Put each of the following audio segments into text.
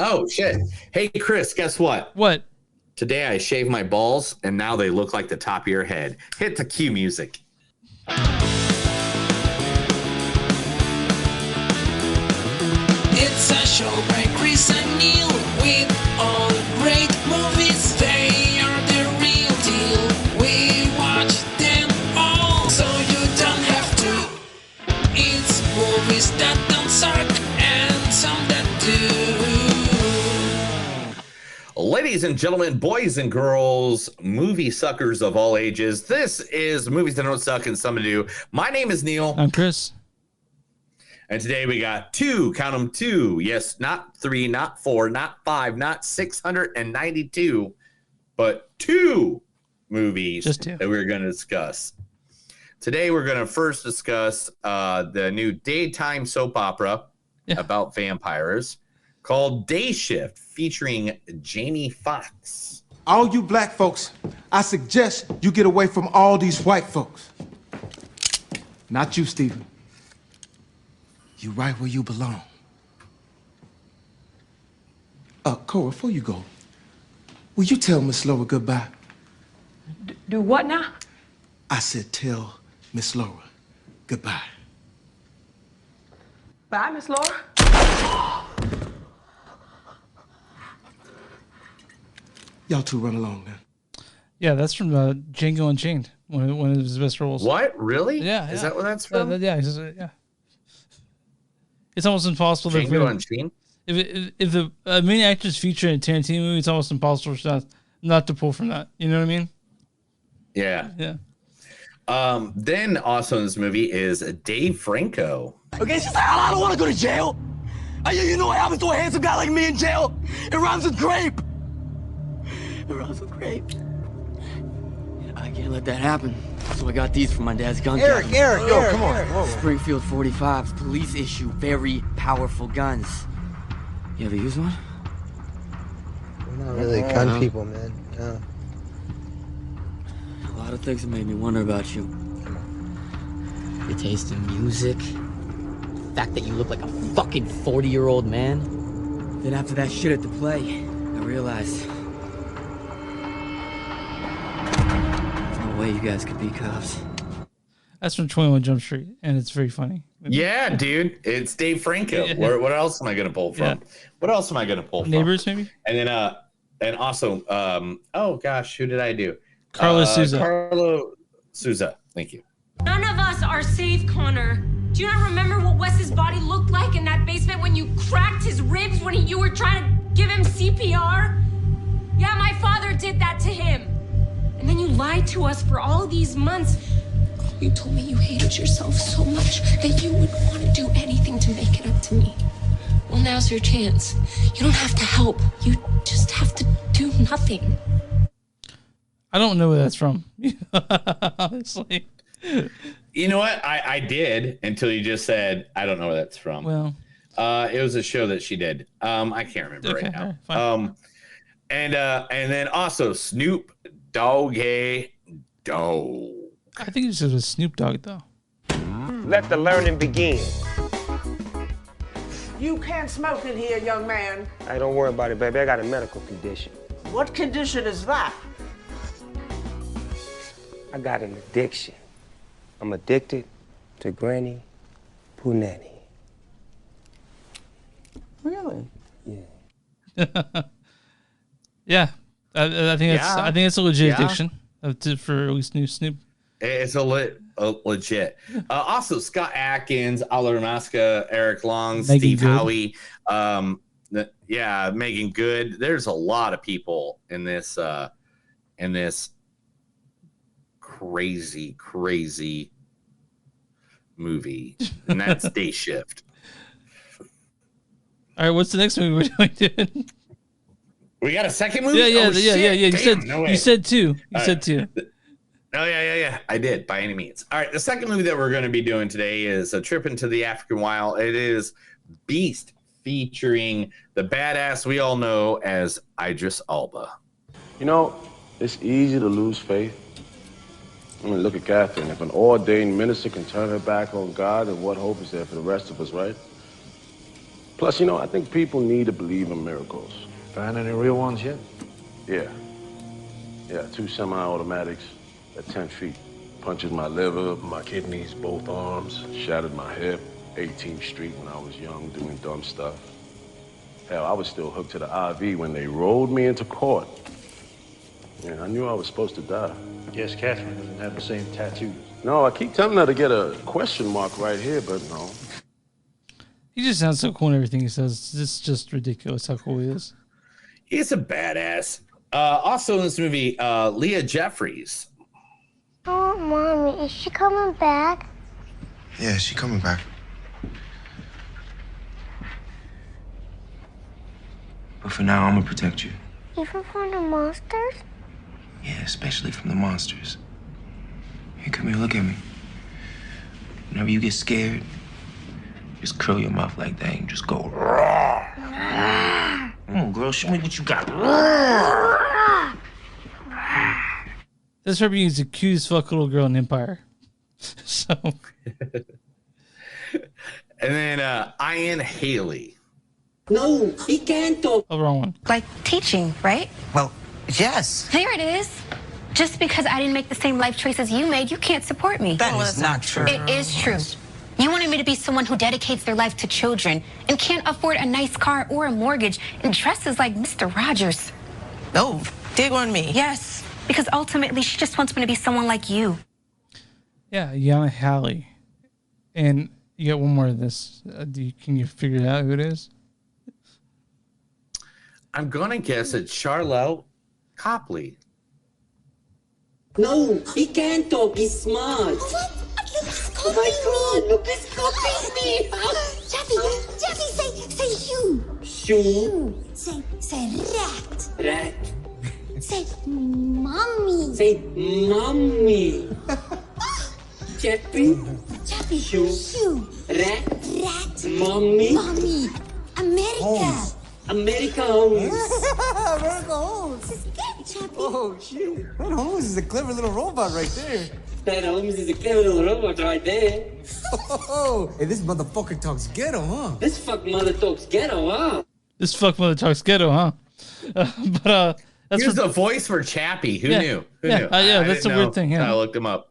Oh, shit. Hey, Chris, guess what? What? Today I shaved my balls, and now they look like the top of your head. Hit the cue music. It's a show by Chris and Neil with all great movies. They are the real deal. We watch them all, so you don't have to. It's movies that don't suck and some that do. Ladies and gentlemen, boys and girls, movie suckers of all ages, this is Movies That Don't Suck and Some Do. My name is Neil. I'm Chris. And today we got count them two. Yes, not 3, not 4, not 5, not 692, but 2 movies that we're going to discuss. Today we're going to first discuss the new daytime soap opera about vampires called Day Shift, featuring Jamie Foxx. All you black folks, I suggest you get away from all these white folks. Not you, Stephen. You right where you belong. Cora, before you go, will you tell Miss Laura goodbye? Do what now? I said tell Miss Laura goodbye. Bye, Miss Laura. Y'all two run along now. Yeah, that's from Django Unchained, one of his best roles. What? Really? Yeah. Is that what that's from? Yeah. It's almost impossible. Django Unchained? If the main actors feature in a Tarantino movie, it's almost impossible for not to pull from that. You know what I mean? Yeah. Yeah. Then also in this movie is Dave Franco. Okay, she's like, I don't want to go to jail. You know what happens to a handsome guy like me in jail? It rhymes with grape. It rhymes with grape. I can't let that happen. So I got these from my dad's gun cabinet. Eric, come on. Whoa. Springfield 45s, police issue very powerful guns. You ever use one? We're not really gun people, man. No. A lot of things have made me wonder about you. Your taste in music, the fact that you look like a fucking 40-year-old man. Then after that shit at the play, I realized there's no way you guys could be cops. That's from 21 Jump Street, and it's very funny. Yeah, dude, it's Dave Franco. Yeah. What else am I gonna pull from? Yeah. What else am I gonna pull from? Neighbors, maybe. And then, and also, oh gosh, who did I do? Carlos Souza. Carlo Souza. Thank you. None of us are safe, Connor. Do you not remember what Wes's body looked like in that basement when you cracked his ribs when you were trying to give him CPR? Yeah, my father did that to him. And then you lied to us for all these months. You told me you hated yourself so much that you would want to do anything to make it up to me. Well, now's your chance. You don't have to help. You just have to do nothing. I don't know where that's from. Honestly. You know what? I did until you just said I don't know where that's from. Well, it was a show that she did. I can't remember right now. Fine. And then also Snoop Doggy Dogg. I think it just was Snoop Dogg though. Let the learning begin. You can't smoke in here, young man. Hey, don't worry about it, baby. I got a medical condition. What condition is that? I got an addiction. I'm addicted to Granny Punani. Really? Yeah. Yeah, I think it's a legit addiction for at least new Snoop. It's a legit. Also, Scott Adkins, Ala Ramasca, Eric Long, Steve Howie, Megan Good. There's a lot of people in this crazy movie, and that's Day Shift. All right, what's the next movie we're doing? We got a second movie? Yeah. Damn, you said 2. You said 2. Oh, yeah. I did, by any means. All right, the second movie that we're going to be doing today is A Trip into the African Wild. It is Beast, featuring the badass we all know as Idris Elba. You know, it's easy to lose faith. I mean, look at Catherine. If an ordained minister can turn her back on God, then what hope is there for the rest of us, right? Plus, you know, I think people need to believe in miracles. Find any real ones yet? Yeah. Yeah, 2 semi-automatics at 10 feet. Punches my liver, my kidneys, both arms. Shattered my hip. 18th Street when I was young, doing dumb stuff. Hell, I was still hooked to the IV when they rolled me into court. Yeah, I knew I was supposed to die. Guess Catherine doesn't have the same tattoos. No, I keep telling her to get a question mark right here, but no. He just sounds so cool in everything he says. It's just ridiculous how cool he is. He's a badass. Also in this movie, Leah Jeffries. Oh, Mommy, is she coming back? Yeah, she coming back. But for now, I'm gonna protect you. Even from the monsters? Yeah, especially from the monsters. Hey, come here, look at me. Whenever you get scared, just curl your mouth like that and just go. Come on, girl, show me what you got. This her being accused fuck little girl in Empire. So. And then Ian Haley. No, he can't talk. Oh, wrong one. Like teaching, right? Well, yes. There it is. Just because I didn't make the same life choices you made, you can't support me. That is not true. It is true. You wanted me to be someone who dedicates their life to children and can't afford a nice car or a mortgage and dresses like Mr. Rogers. No, dig on me. Yes, because ultimately she just wants me to be someone like you. Yeah, Yana Haley. And you got one more of this. Can you figure out who it is? I'm going to guess it's Charlotte Copley. No, he can't talk. He's smart. Oh my God! Look, he's copying me. Jeffy, say shoe. Shoe. Say rat. Rat. Say mommy. Say mommy. Jeffy. Jeffy, shoe. Rat. Rat. Mommy. Mommy. America. Holmes. America Holmes. America Holmes. This is good, Jeffy. Oh, shit. That Holmes is a clever little robot right there. That Holmes is a clever little robot right there. Oh, hey, this motherfucker talks ghetto, huh? This fuck mother talks ghetto, huh? This fuck mother talks ghetto, huh? That's Here's the voice for Chappie. Who knew? Who knew? Yeah, that's a weird thing. Yeah. I looked him up.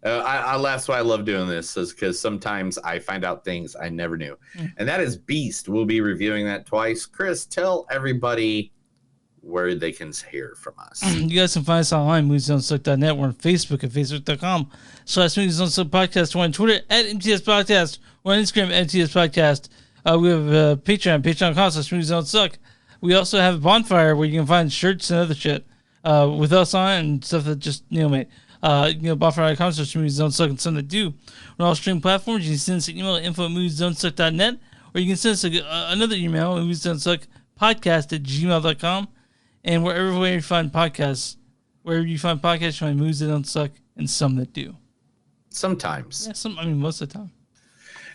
That's why I love doing this, is because sometimes I find out things I never knew. And that is Beast. We'll be reviewing that twice. Chris, tell everybody where they can hear from us. You guys can find us online, MoviesThatDontSuck.net. We're on Facebook at Facebook.com/MoviesThatDontSuck Podcast. We're on Twitter at MTS Podcast. We're on Instagram at MTS Podcast. We have Patreon, Patreon.com/MoviesThatDontSuck. We also have a bonfire where you can find shirts and other shit with us on and stuff that just Neil made. Bonfire.com/MoviesThatDontSuck and something to do. We're on all streaming platforms. You can send us an email at info@MoviesThatDontSuck.net, or you can send us another email, MoviesThatDontSuckPodcast@gmail.com. And wherever you find podcasts, you find Movies That Don't Suck and Some That Do. Sometimes. Yeah, most of the time.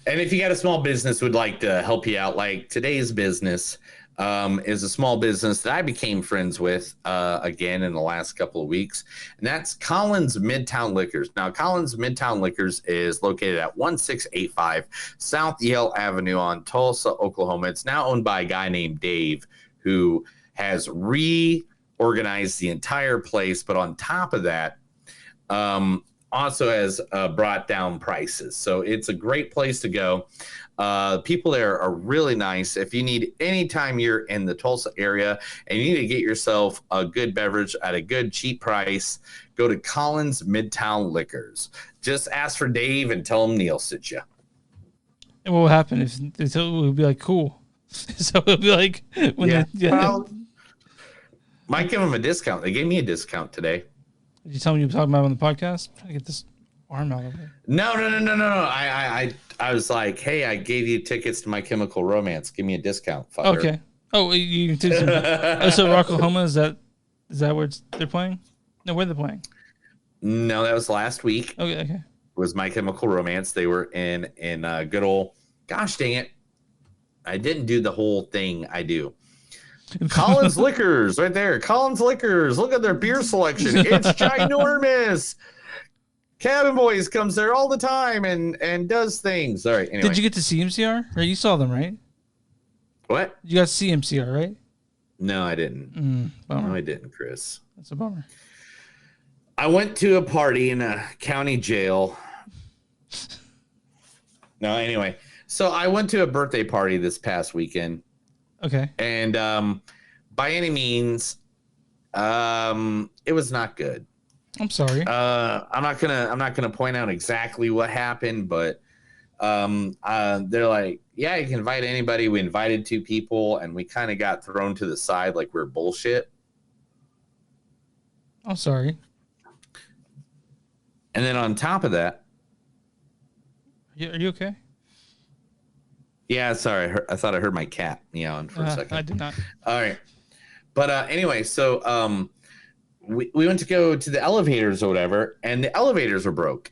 And if you got a small business would like to help you out, like today's business is a small business that I became friends with again in the last couple of weeks, and that's Collins Midtown Liquors. Now, Collins Midtown Liquors is located at 1685 South Yale Avenue on Tulsa, Oklahoma. It's now owned by a guy named Dave, who has reorganized the entire place, but on top of that, also has brought down prices. So it's a great place to go. People there are really nice. If you need, anytime you're in the Tulsa area and you need to get yourself a good beverage at a good cheap price, go to Collins Midtown Liquors. Just ask for Dave and tell him Neil sent you. And what will happen if they tell it would be like cool? So it'll be like when well, might give them a discount. They gave me a discount today. Did you tell me you were talking about it on the podcast? I'm trying to get this arm out of it. No. I was like, hey, I gave you tickets to My Chemical Romance. Give me a discount, fucker. Okay. Oh, you did some. So Rocklahoma, is that where they're playing? No, where they're playing? No, that was last week. Okay. It was My Chemical Romance. They were in good old. Gosh dang it! I didn't do the whole thing. I do. Collins Liquors, right there. Collins Liquors. Look at their beer selection. It's ginormous. Cabin Boys comes there all the time and does things. All right. Anyway. Did you get to see MCR? Right, you saw them, right? What? You got CMCR, right? No, I didn't. No, I didn't, Chris. That's a bummer. I went to a party in a county jail. No, anyway. So I went to a birthday party this past weekend. Okay. And by any means, it was not good. I'm sorry. I'm not gonna point out exactly what happened, but they're like, yeah, you can invite anybody. We invited 2 people, and we kind of got thrown to the side like we're bullshit. I'm sorry. And then on top of that, are you okay? Yeah, sorry. I thought I heard my cat meowing for a second. I did not. All right. But anyway, so we went to go to the elevators or whatever, and the elevators were broke.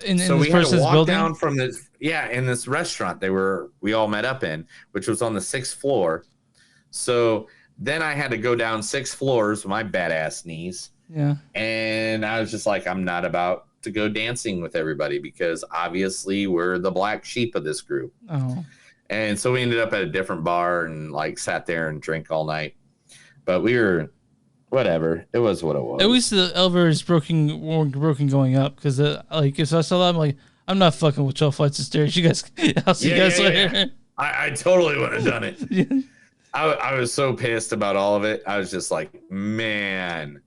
So we had to walk down from this, in this restaurant we all met up in, which was on the 6th floor. So then I had to go down 6 floors with my badass knees. Yeah. And I was just like, I'm not about to go dancing with everybody because obviously we're the black sheep of this group. Oh. And so we ended up at a different bar and like sat there and drank all night. But we were whatever. It was what it was. At least the elevator is broken going up because like if I saw that, I'm like, I'm not fucking with 12 flights of stairs. You guys, I'll see you guys later. Yeah. I totally would have done it. Yeah. I was so pissed about all of it. I was just like, man,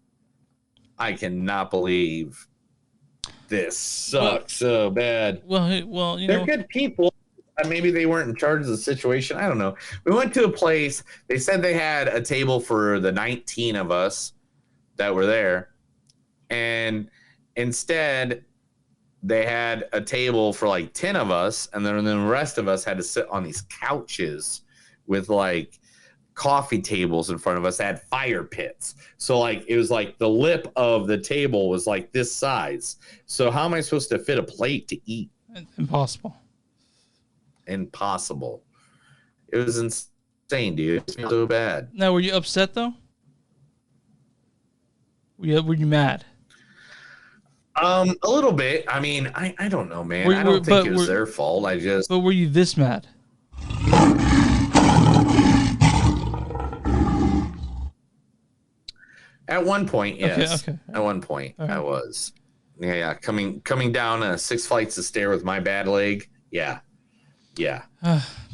I cannot believe this sucks so bad. Well, you they're know, good people. Maybe they weren't in charge of the situation. I don't know. We went to a place. They said they had a table for the 19 of us that were there. And instead, they had a table for like 10 of us. And then the rest of us had to sit on these couches with like coffee tables in front of us that had fire pits. So like it was like the lip of the table was like this size. So how am I supposed to fit a plate to eat? Impossible. It was insane, dude. It's so bad. Now, were you upset though? Were you mad? A little bit. I mean, I don't know, man. I don't think it was their fault. But were you this mad? At one point, yes. Okay. At one point, I was. Yeah. Coming down 6 flights of stairs with my bad leg. Yeah.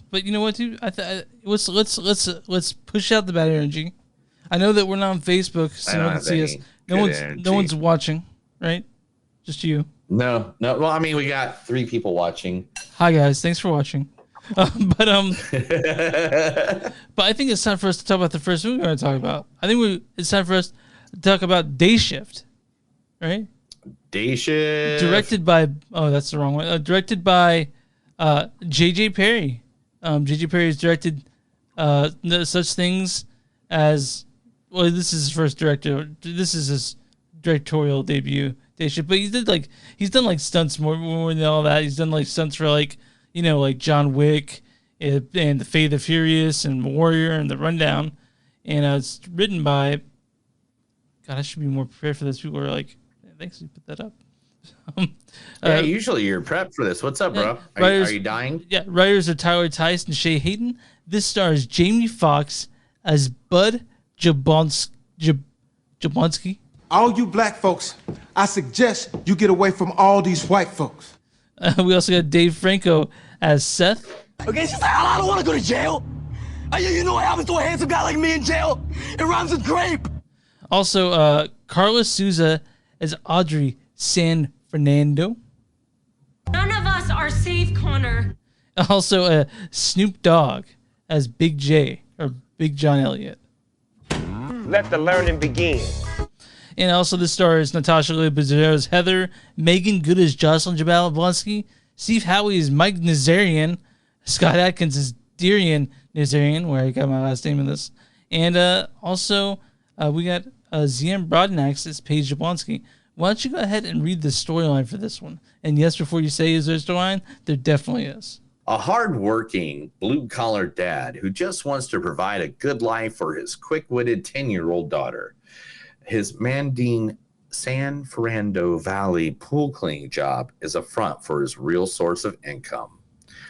But you know what, dude? Let's push out the bad energy. I know that we're not on Facebook, so no one can see us. No one's watching, right? Just you. No. Well, I mean, we got 3 people watching. Hi guys, thanks for watching. But I think it's time for us to talk about the first movie we're going to talk about. I think it's time for us to talk about Day Shift, right? Day Shift. Directed by that's the wrong one. Directed by J.J. Perry. J.J. Perry has directed such things as this is his first director. This is his directorial debut. Day Shift, but he's done like stunts more than all that. He's done like stunts for like John Wick and The Fate of the Furious and Warrior and The Rundown, and it's written by. God, I should be more prepared for this. People are like, thanks, you put that up. Yeah, usually you're prepped for this. What's up, bro? Are you dying? Yeah, writers are Tyler Tice and Shay Hayden. This stars Jamie Foxx as Bud Jablonski. All you black folks, I suggest you get away from all these white folks. We also got Dave Franco as Seth. Okay, it's just like, I don't want to go to jail. You know what happens to a handsome guy like me in jail? It rhymes with grape. Also, Carla Souza as Audrey San Fernando. None of us are safe, Connor. Also, Snoop Dogg as Big J, or Big John Elliott. Let the learning begin. And also this stars Natasha Leigh as Heather, Megan Good as Jocelyn Jablonski, Steve Howie as Mike Nazarian, Scott Atkins as Darian Nazarian, where I got my last name in this. And also we got Zian Broadnax as Paige Jablonski. Why don't you go ahead and read the storyline for this one? And yes, before you say is there a storyline, there definitely is. A hard-working, blue-collar dad who just wants to provide a good life for his quick-witted 10-year-old daughter. His Mandine San Fernando Valley pool cleaning job is a front for his real source of income.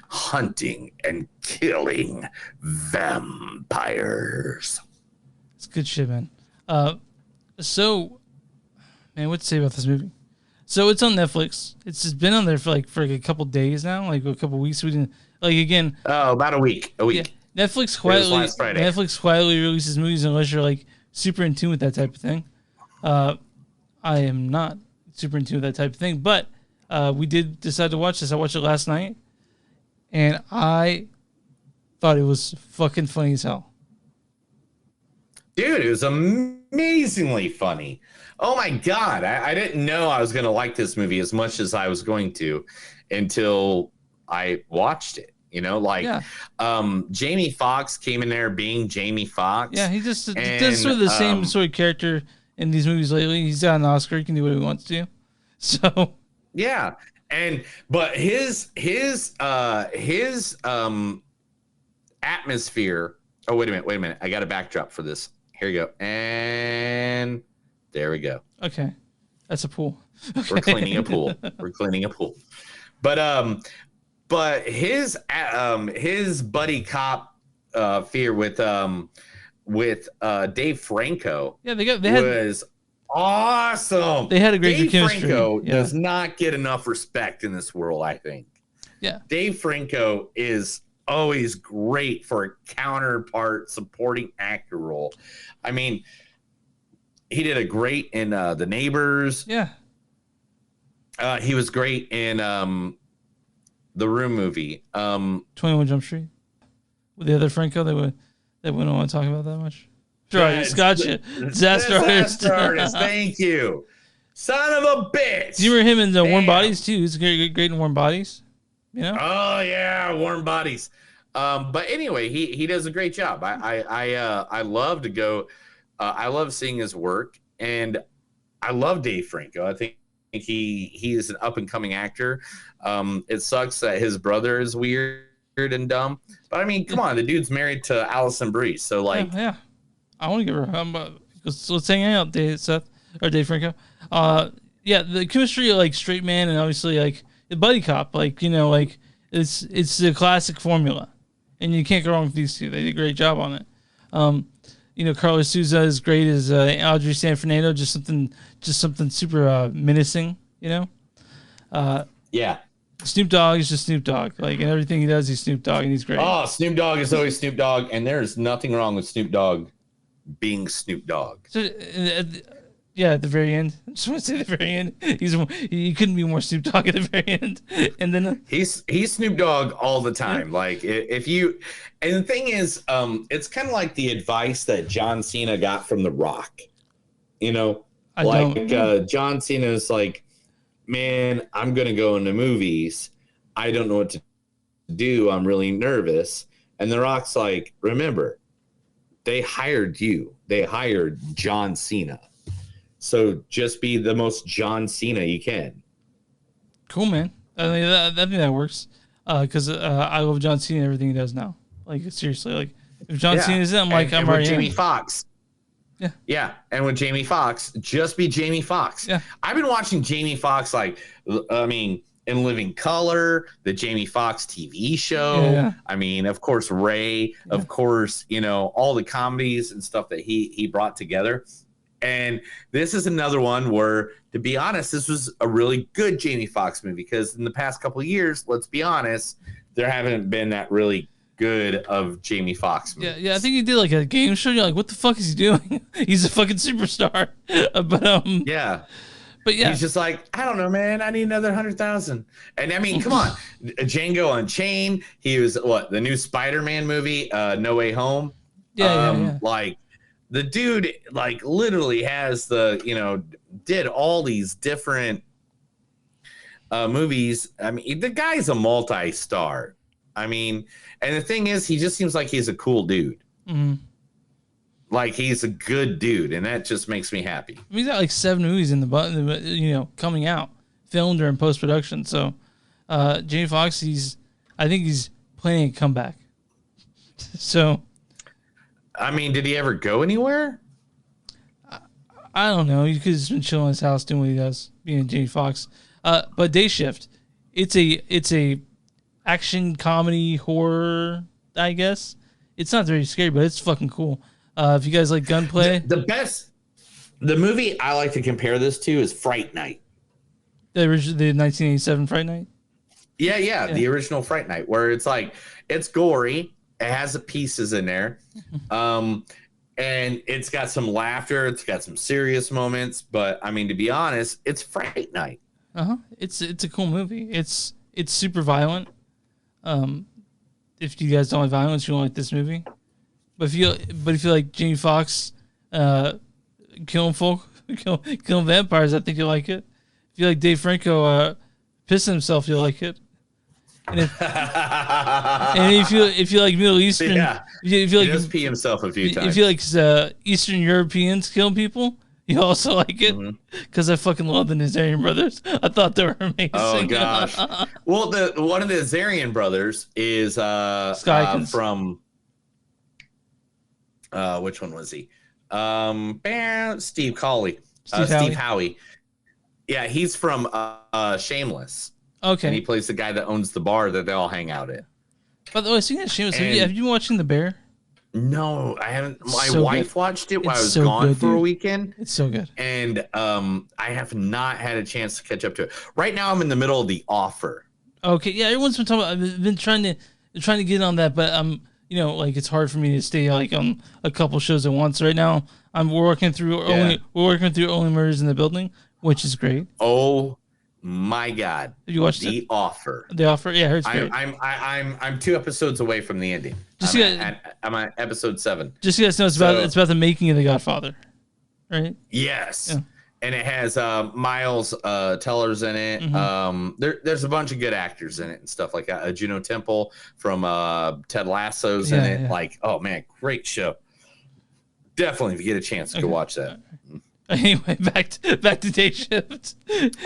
hunting and killing vampires. It's good shit, man. So, man, what to say about this movie? So it's on Netflix. It's just been on there for like a couple days now, like a couple weeks. We didn't about a week. Yeah, Netflix quietly releases movies unless you're like super in tune with that type of thing. I am not super in tune with that type of thing, but we did decide to watch this. I watched it last night, and I thought it was fucking funny as hell. Dude, it was amazingly funny. Oh my God. I didn't know I was going to like this movie as much as I was going to until I watched it. You know, Jamie Foxx came in there being Jamie Foxx. Yeah, he just does sort of the same sort of character in these movies lately. He's got an Oscar. He can do what he wants to. So yeah, but his atmosphere. Oh, wait a minute. I got a backdrop for this. Here you go, and there we go. Okay, that's a pool. Okay. We're cleaning a pool. But his buddy cop fear with Dave Franco. Yeah, was awesome. They had a great Dave chemistry. Franco does not get enough respect in this world, I think. Yeah. Dave Franco is always great for a counterpart supporting actor role. I mean, he did a great in The Neighbors. Yeah. He was great in the Room movie. 21 Jump Street. With the other Franco, they wouldn't want to talk about that much. Right, gotcha. Disaster Artist. Thank you. Son of a bitch. Do you remember him in the Warm Bodies too? He's great in Warm Bodies. You know? Oh yeah, Warm Bodies. But anyway, he does a great job. I love to go. I love seeing his work, and I love Dave Franco. I think he is an up and coming actor. It sucks that his brother is weird and dumb, but I mean, come on, the dude's married to Allison Brie, so like, yeah. I want to give her. Let's hang out, Dave Franco. Yeah, the chemistry, like straight man, and obviously like the buddy cop, like it's the classic formula, and you can't go wrong with these two. They did a great job on it. Carlos Souza is great as Audrey San Fernando, just something super menacing. Yeah. Snoop Dogg is just Snoop Dogg. Like, in everything he does, he's Snoop Dogg, and he's great. Oh, Snoop Dogg is always Snoop Dogg, and there's nothing wrong with Snoop Dogg being Snoop Dogg. So, yeah, at the very end. I just want to say at the very end, he couldn't be more Snoop Dogg at the very end. And then he's Snoop Dogg all the time. Yeah. Like, if you, and the thing is, it's kind of like the advice that John Cena got from The Rock. John Cena is like, man, I'm going to go into movies. I don't know what to do. I'm really nervous. And The Rock's like, remember, they hired you. They hired John Cena. So just be the most John Cena you can. Cool, man. I mean, I think that works. Because I love John Cena and everything he does now. Like, seriously, like, if John Cena's in, I'm already Jamie Foxx. Yeah. Yeah. And with Jamie Foxx, just be Jamie Foxx. Yeah. I've been watching Jamie Foxx, in Living Color, the Jamie Foxx TV show. Yeah. I mean, of course, Ray, of course, all the comedies and stuff that he brought together. And this is another one where, to be honest, this was a really good Jamie Foxx movie, because in the past couple of years, let's be honest, there haven't been that really good of Jamie Foxx movies. Yeah, I think he did like a game show. You're like, what the fuck is he doing? He's a fucking superstar. Yeah. But yeah, he's just like, I don't know, man. I need another 100,000. And I mean, come on, Django Unchained. He was the new Spider-Man movie, No Way Home. Yeah. Like, the dude, like, literally has did all these different movies. I mean, the guy's a multi-star. I mean, and the thing is, he just seems like he's a cool dude. Mm-hmm. Like, he's a good dude, and that just makes me happy. He's got like 7 movies in the coming out, filmed or in post production. So, Jamie Foxx, I think he's planning a comeback. So, I mean, did he ever go anywhere? I don't know. He could have just been chilling in his house doing what he does, being Jamie Foxx. But Day Shift, it's a action comedy horror. I guess it's not very scary, but it's fucking cool. If you guys like gunplay, the movie I like to compare this to is Fright Night. The 1987 Fright Night. Yeah, the original Fright Night, where it's like it's gory, it has the pieces in there, and it's got some laughter, it's got some serious moments. But I mean, to be honest, it's Fright Night. It's a cool movie. It's super violent. If you guys don't like violence, you won't like this movie. But if you like Jamie Foxx, killing vampires, I think you'll like it. If you like Dave Franco, pissing himself, you'll like it. And if you like Middle Eastern, if you like, he does pee himself a few times. If you like Eastern Europeans killing people, you also like it because I fucking love the Nazarian brothers. I thought they were amazing. Oh gosh. Well, one of the Nazarian brothers is from which one was he? Steve Cawley. Steve Howie. Yeah, he's from Shameless. Okay. And he plays the guy that owns the bar that they all hang out at. By the way, speaking of Shameless, have you been watching The Bear? No, I haven't. My So wife good. watched it while I It's was so gone good, for a dude. weekend. It's so good. And I have not had a chance to catch up to it. Right now, I'm in the middle of The Offer. Okay, yeah, everyone's been talking about. I've been trying to get on that, but it's hard for me to stay like on a couple shows at once. Right now, we're working through Only Murders in the Building, which is great. Oh my God! Have you watched The Offer? The Offer, yeah, it's great. I'm 2 episodes away from the ending. I'm at episode 7. Just so you guys know, it's about the making of The Godfather, right? Yes. Yeah. And it has Miles Teller's in it. There's a bunch of good actors in it and stuff like that. Juno Temple from Ted Lasso's in it. Yeah. Like, oh man, great show. Definitely, if you get a chance, go watch that. Anyway, back to Day Shift.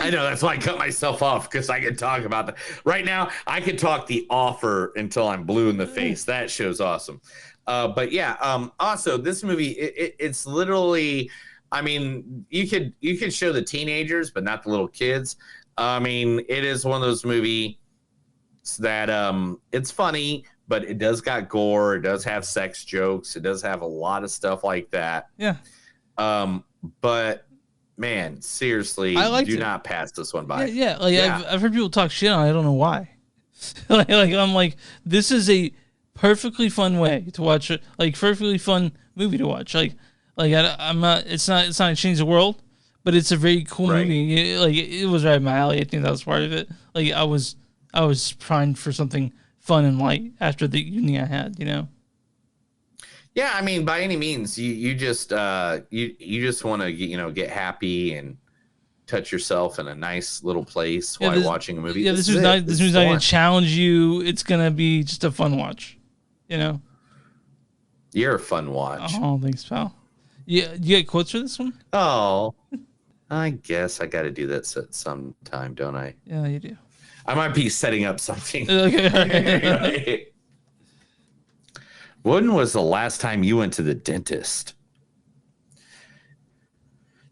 I know, that's why I cut myself off, because I can talk about that. Right now, I can talk The Offer until I'm blue in the face. That show's awesome. But yeah, also this movie, it's literally, I mean, you could show the teenagers, but not the little kids. I mean, it is one of those movies that it's funny, but it does got gore. It does have sex jokes. It does have a lot of stuff like that. Yeah. But man, seriously, do not pass this one by. Yeah. I've heard people talk shit on it. I don't know why. like I'm like, this is a perfectly fun way to watch it. Like perfectly fun movie to watch. I'm not. It's not a change the world, but it's a very cool movie. It was right up my alley. I think that was part of it. Like I was primed for something fun and light after the evening I had. Yeah, I mean, by any means, you just you just want to get happy and touch yourself in a nice little place while watching a movie. Yeah, this movie's not going to challenge you. It's going to be just a fun watch. You're a fun watch. Oh, thanks, pal. Yeah, you get quotes for this one? Oh, I guess I got to do that sometime, don't I? Yeah, you do. I might be setting up something. Okay. Right. When was the last time you went to the dentist?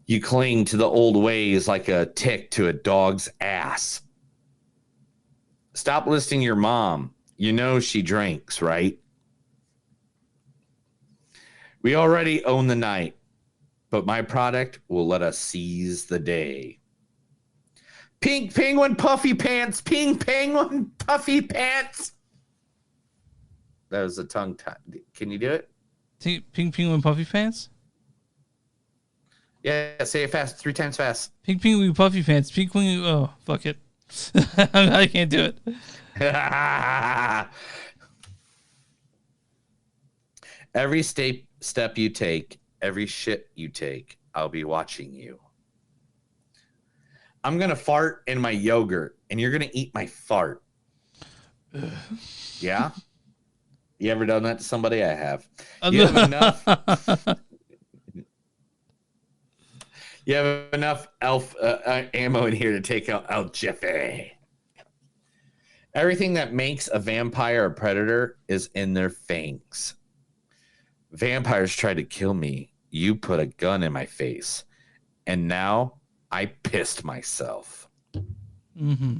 You cling to the old ways like a tick to a dog's ass. Stop listening to your mom. You know she drinks, right? We already own the night, but my product will let us seize the day. Pink penguin puffy pants. Pink penguin puffy pants. That was a tongue tie. Can you do it? Pink penguin puffy pants? Yeah, say it fast. 3 times fast. Pink penguin puffy pants. Pink penguin. Oh, fuck it. I can't do it. Every step you take, every shit you take, I'll be watching you. I'm going to fart in my yogurt, and you're going to eat my fart. Yeah? You ever done that to somebody? I have. You have enough. You have enough elf ammo in here to take out El Jefe. Everything that makes a vampire a predator is in their fangs. Vampires tried to kill me. You put a gun in my face. And now I pissed myself. Mm-hmm.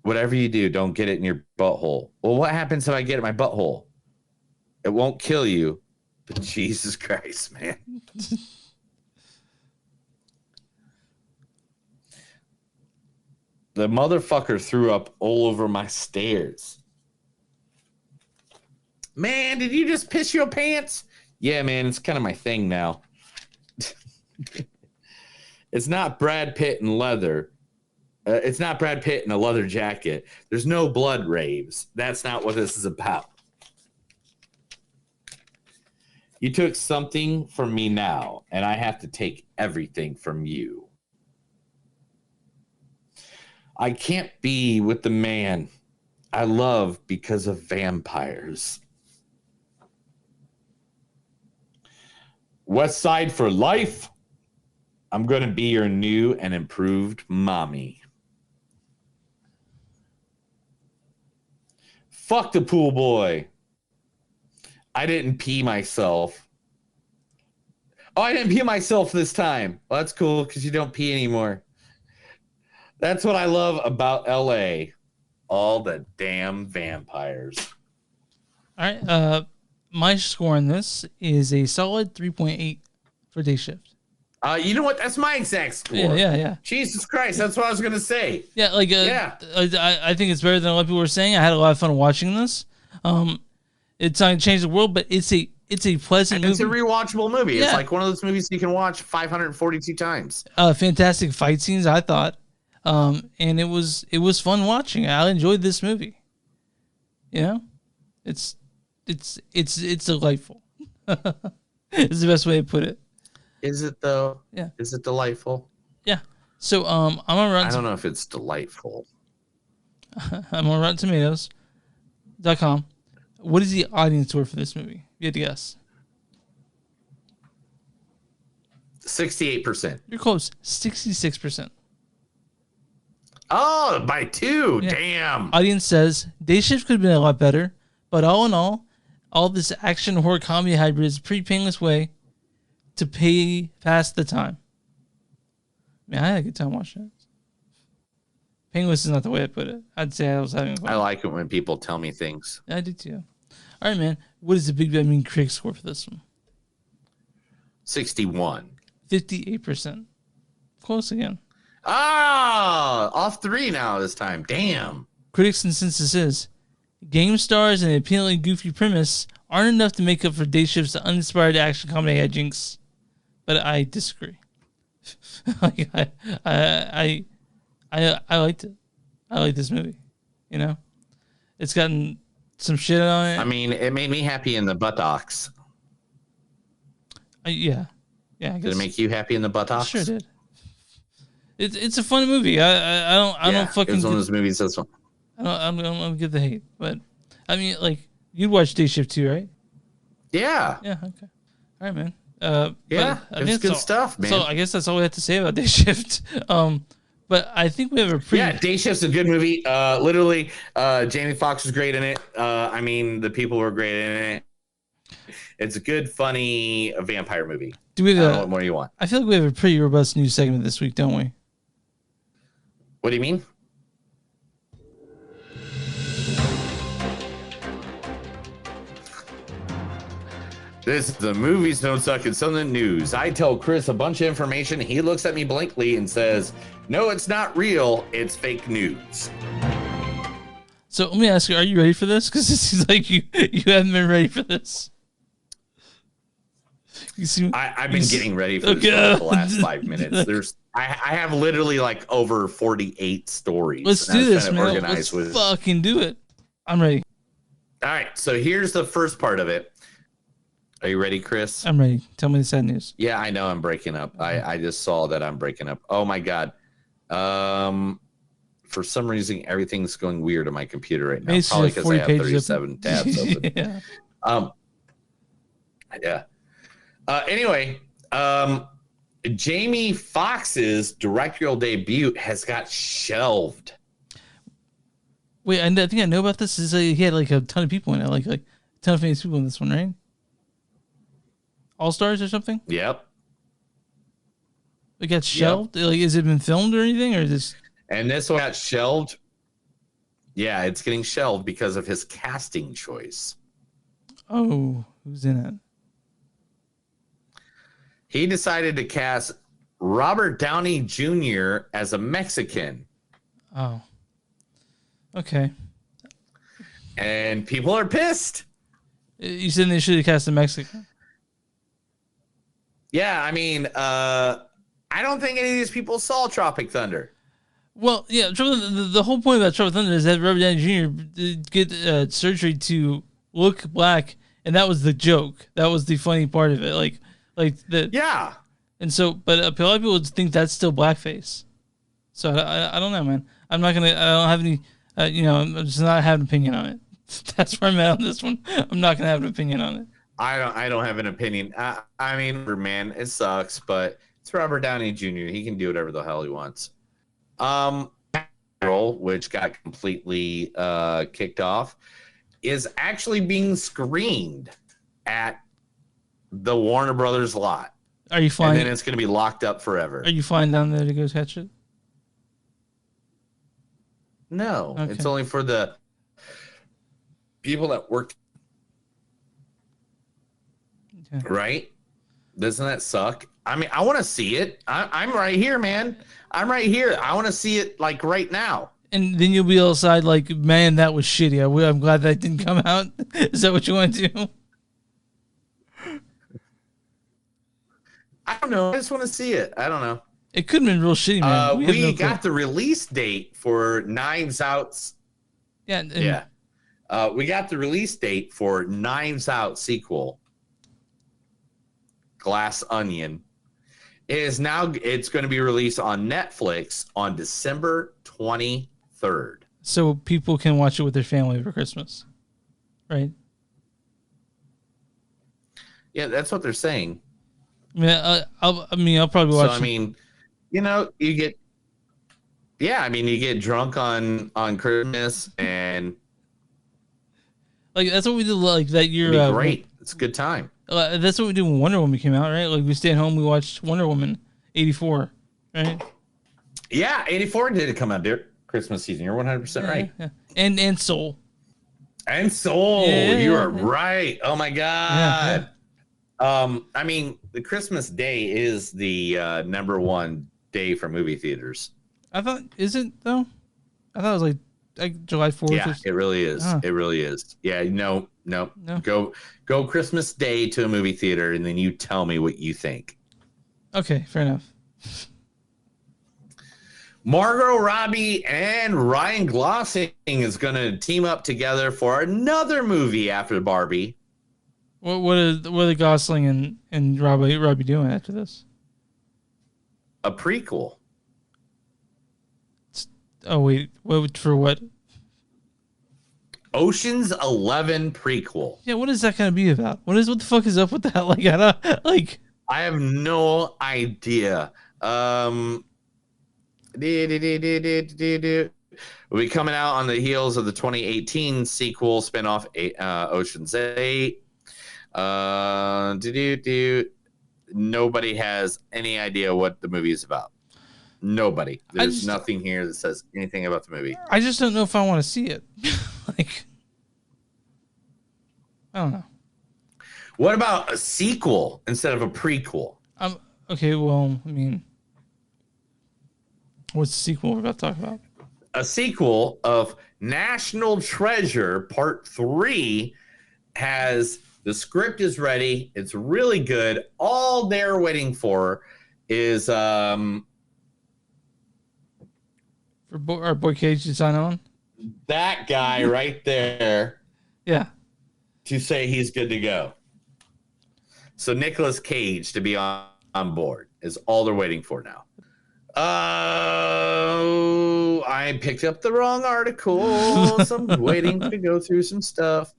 Whatever you do, don't get it in your butthole. Well, what happens if I get it in my butthole? It won't kill you, but Jesus Christ, man. The motherfucker threw up all over my stairs. Man, did you just piss your pants? Yeah, man, it's kind of my thing now. It's not Brad Pitt in leather. It's not Brad Pitt in a leather jacket. There's no blood raves. That's not what this is about. You took something from me now, and I have to take everything from you. I can't be with the man I love because of vampires. West Side for life. I'm going to be your new and improved mommy. Fuck the pool boy. I didn't pee myself. Oh, I didn't pee myself this time. Well, that's cool because you don't pee anymore. That's what I love about LA. All the damn vampires. All right. My score on this is a solid 3.8 for Day Shift. You know what? That's my exact score. Yeah. Jesus Christ, that's what I was gonna say. Yeah, like I think it's better than a lot of people were saying. I had a lot of fun watching this. It's not gonna change the world, but it's a pleasant movie. It's a rewatchable movie. Yeah. It's like one of those movies you can watch 542 times. Fantastic fight scenes, I thought, and it was fun watching. I enjoyed this movie. You know, it's delightful. It's the best way to put it. Is it though? Yeah. Is it delightful? Yeah. So I'm gonna run. I don't know if it's delightful. I'm on RottenTomatoes.com. What is the audience score for this movie? You had to guess. 68%. You're close. 66%. Oh, by 2. Yeah. Damn. Audience says Day Shift could have been a lot better, but all in all this action horror comedy hybrid is a pretty painless way to pass the time. Man, I had a good time watching it. Painless is not the way I put it. I'd say I was having fun. I like it when people tell me things. I do too. All right, man. What is the Big Bad Mean critic score for this one? 61. 58%. Close again. Off 3 now this time. Damn. Critics' consensus is game stars and an appealing goofy premise aren't enough to make up for Day Shift's uninspired action comedy hijinks. But I disagree. I liked it. I like this movie. You know, it's gotten some shit on it. I mean, it made me happy in the buttocks. Yeah. I guess. Did it make you happy in the buttocks? Sure did. It's a fun movie. I don't fucking. It's one of those movies that's fun. I don't get the hate, but I mean, like you'd watch Day Shift too, right? Yeah. Yeah. Okay. All right, man. Yeah, it's good stuff, man. So I guess that's all we have to say about Day Shift. But I think we have a pretty. Day Shift's a good movie. Literally, Jamie Foxx was great in it. I mean, the people were great in it. It's a good, funny vampire movie. Do we have what more do you want? I feel like we have a pretty robust news segment this week, don't we? What do you mean? This is the Movies Don't Suck, it's something news. I tell Chris a bunch of information. He looks at me blankly and says, no, it's not real. It's fake news. So let me ask you, are you ready for this? Because it seems like you haven't been ready for this. I've been getting ready for this for the last 5 minutes. I have literally like over 48 stories. Let's do this, man. Let's fucking do it. I'm ready. All right. So here's the first part of it. Are you ready, Chris? I'm ready. Tell me the sad news. Yeah, I know I'm breaking up. I just saw that I'm breaking up. Oh my God. For some reason, everything's going weird on my computer right now. Probably because I have 37 tabs open. Yeah. Anyway, Jamie Foxx's directorial debut has got shelved. Wait, I think I know about this. Is he had like a ton of people in it, like a ton of famous people in this one, right? All Stars or something? Yep. It got shelved? Yep. Like, has it been filmed or anything, or this? And this one got shelved Yeah, it's getting shelved because of his casting choice. Oh, who's in it? He decided to cast Robert Downey Jr. as a Mexican. Oh. Okay. And people are pissed. You said they should have cast a Mexican? Yeah, I mean, I don't think any of these people saw Tropic Thunder. Well, yeah, the whole point about Tropic Thunder is that Robert Downey Jr. did get surgery to look black, and that was the joke. That was the funny part of it. Like the yeah. And so, but a lot of people think that's still blackface. So I don't know, man. I'm not gonna. I don't have any. I'm just not having an opinion on it. That's where I'm at on this one. I'm not gonna have an opinion on it. I don't have an opinion. I mean, man, it sucks, but it's Robert Downey Jr. He can do whatever the hell he wants. Which got completely kicked off, is actually being screened at the Warner Brothers lot. Are you flying? And then it's going to be locked up forever. Are you flying down there to go catch it? No, Okay. It's only for the people that work. Okay. Right? Doesn't that suck? I mean, I want to see it. I'm right here, man. I'm right here. I want to see it like right now. And then you'll be outside like, man, that was shitty. I'm glad that didn't come out. Is that what you want to do? I don't know. I just want to see it. I don't know. It could have been real shitty, man. We got the release date for Knives Out's. Yeah. Yeah. We got the release date for Knives Out sequel, Glass Onion. It's going to be released on Netflix on December 23rd. So people can watch it with their family for Christmas, right? Yeah, that's what they're saying. Yeah, I'll probably watch. So, I mean, you get drunk on Christmas and like that's what we did like that year. Great, it's a good time. That's what we did when Wonder Woman came out, right? Like we stayed home, we watched Wonder Woman '84, right? Yeah, '84 did come out during Christmas season. You're 100% right. Yeah. And Soul. And Soul, Yeah, you are yeah. right. Oh my God. I mean, the Christmas day is the #1 day for movie theaters. I thought, is it though? I thought it was like July 4th. Yeah, it really is. Huh. It really is. Yeah, no. Go Christmas Day to a movie theater, and then you tell me what you think. Okay, fair enough. Margot Robbie and Ryan Gosling is going to team up together for another movie after Barbie. What are Gosling and Robbie doing after this? A prequel. Oh wait, for what? Ocean's 11 prequel. Yeah, what is that going to be about? What the fuck is up with that? I have no idea. We'll be coming out on the heels of the 2018 sequel spinoff, Ocean's 8. Nobody has any idea what the movie is about. Nobody. There's nothing here that says anything about the movie. I just don't know if I want to see it. I don't know. What about a sequel instead of a prequel? Okay, well, I mean, what's the sequel we're about to talk about? A sequel of National Treasure Part 3 has the script is ready. It's really good. All they're waiting for is for our boy Cage to sign on. That guy right there. Yeah. To say he's good to go. So Nicolas Cage to be on board is all they're waiting for now. Oh, I picked up the wrong article. So I'm waiting to go through some stuff.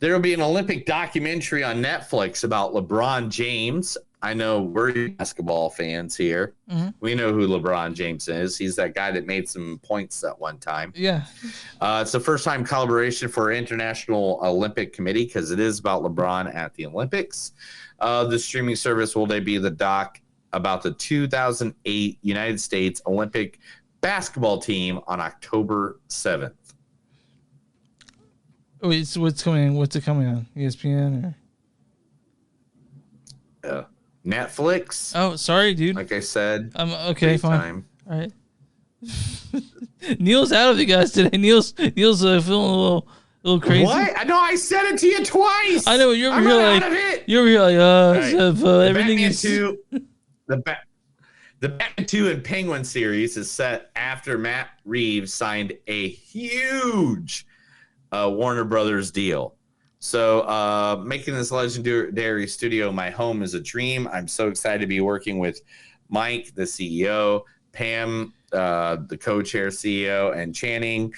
There will be an Olympic documentary on Netflix about LeBron James. I know we're basketball fans here. Mm-hmm. We know who LeBron James is. He's that guy that made some points at one time. Yeah. It's the first time collaboration for International Olympic Committee because it is about LeBron at the Olympics. The streaming service will debut the doc about the 2008 United States Olympic basketball team on October 7th. Wait, so what's coming? What's it coming on? ESPN or Netflix? Oh, sorry, dude. Like I said. Okay, fine. All right. Neil's out of it, guys. Today, Neil's feeling a little crazy. What? No, I said it to you twice. I know you're over here like everything is. The Batman 2 and Penguin series is set after Matt Reeves signed a huge Warner Brothers deal. So making this legendary studio my home is a dream. I'm so excited to be working with Mike, the CEO, Pam, the co-chair CEO, and Channing,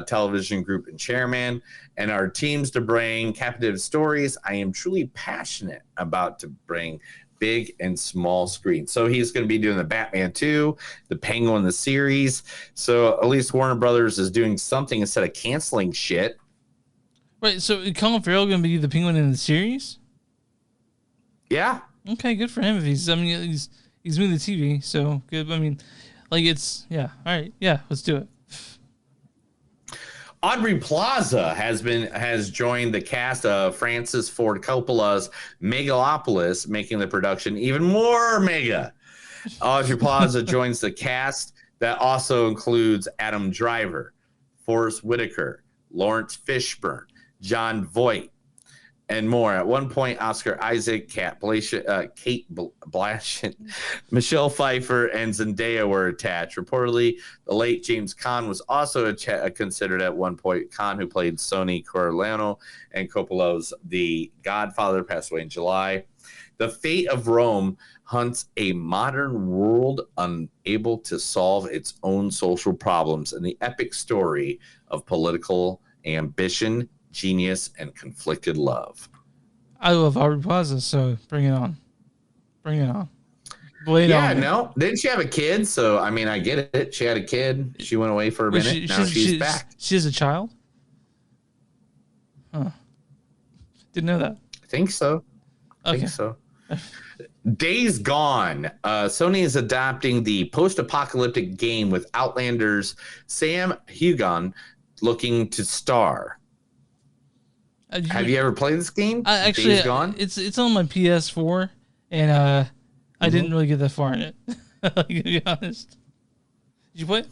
television group and chairman, and our teams to bring captive stories I am truly passionate about to bring big and small screen. So he's going to be doing the Batman 2, the Penguin, the series. So at least Warner Brothers is doing something instead of canceling shit. Wait, so Colin Farrell going to be the Penguin in the series? Yeah. Okay, good for him. If he's moving the TV, so good. I mean, like all right, yeah, let's do it. Aubrey Plaza has joined the cast of Francis Ford Coppola's Megalopolis, making the production even more mega. Aubrey Plaza joins the cast that also includes Adam Driver, Forrest Whitaker, Lawrence Fishburne, John Voight, and more. At one point, Oscar Isaac, Kate Blanchett, Michelle Pfeiffer, and Zendaya were attached. Reportedly, the late James Caan was also considered at one point. Caan, who played Sonny Corleone and Coppola's The Godfather, passed away in July. The fate of Rome hunts a modern world unable to solve its own social problems in the epic story of political ambition, genius, and conflicted love. I love Aubrey Plaza, so bring it on. Bring it on. Didn't she have a kid? So, I mean, I get it. She had a kid. She went away for a minute. Now she's back. She has a child? Huh. Didn't know that. I think so. Okay. I think so. Days Gone. Sony is adapting the post-apocalyptic game with Outlander's Sam Heughan looking to star. Have you ever played this game? Actually, Days Gone? It's on my PS4, and I didn't really get that far in it. To be honest. Did you play it?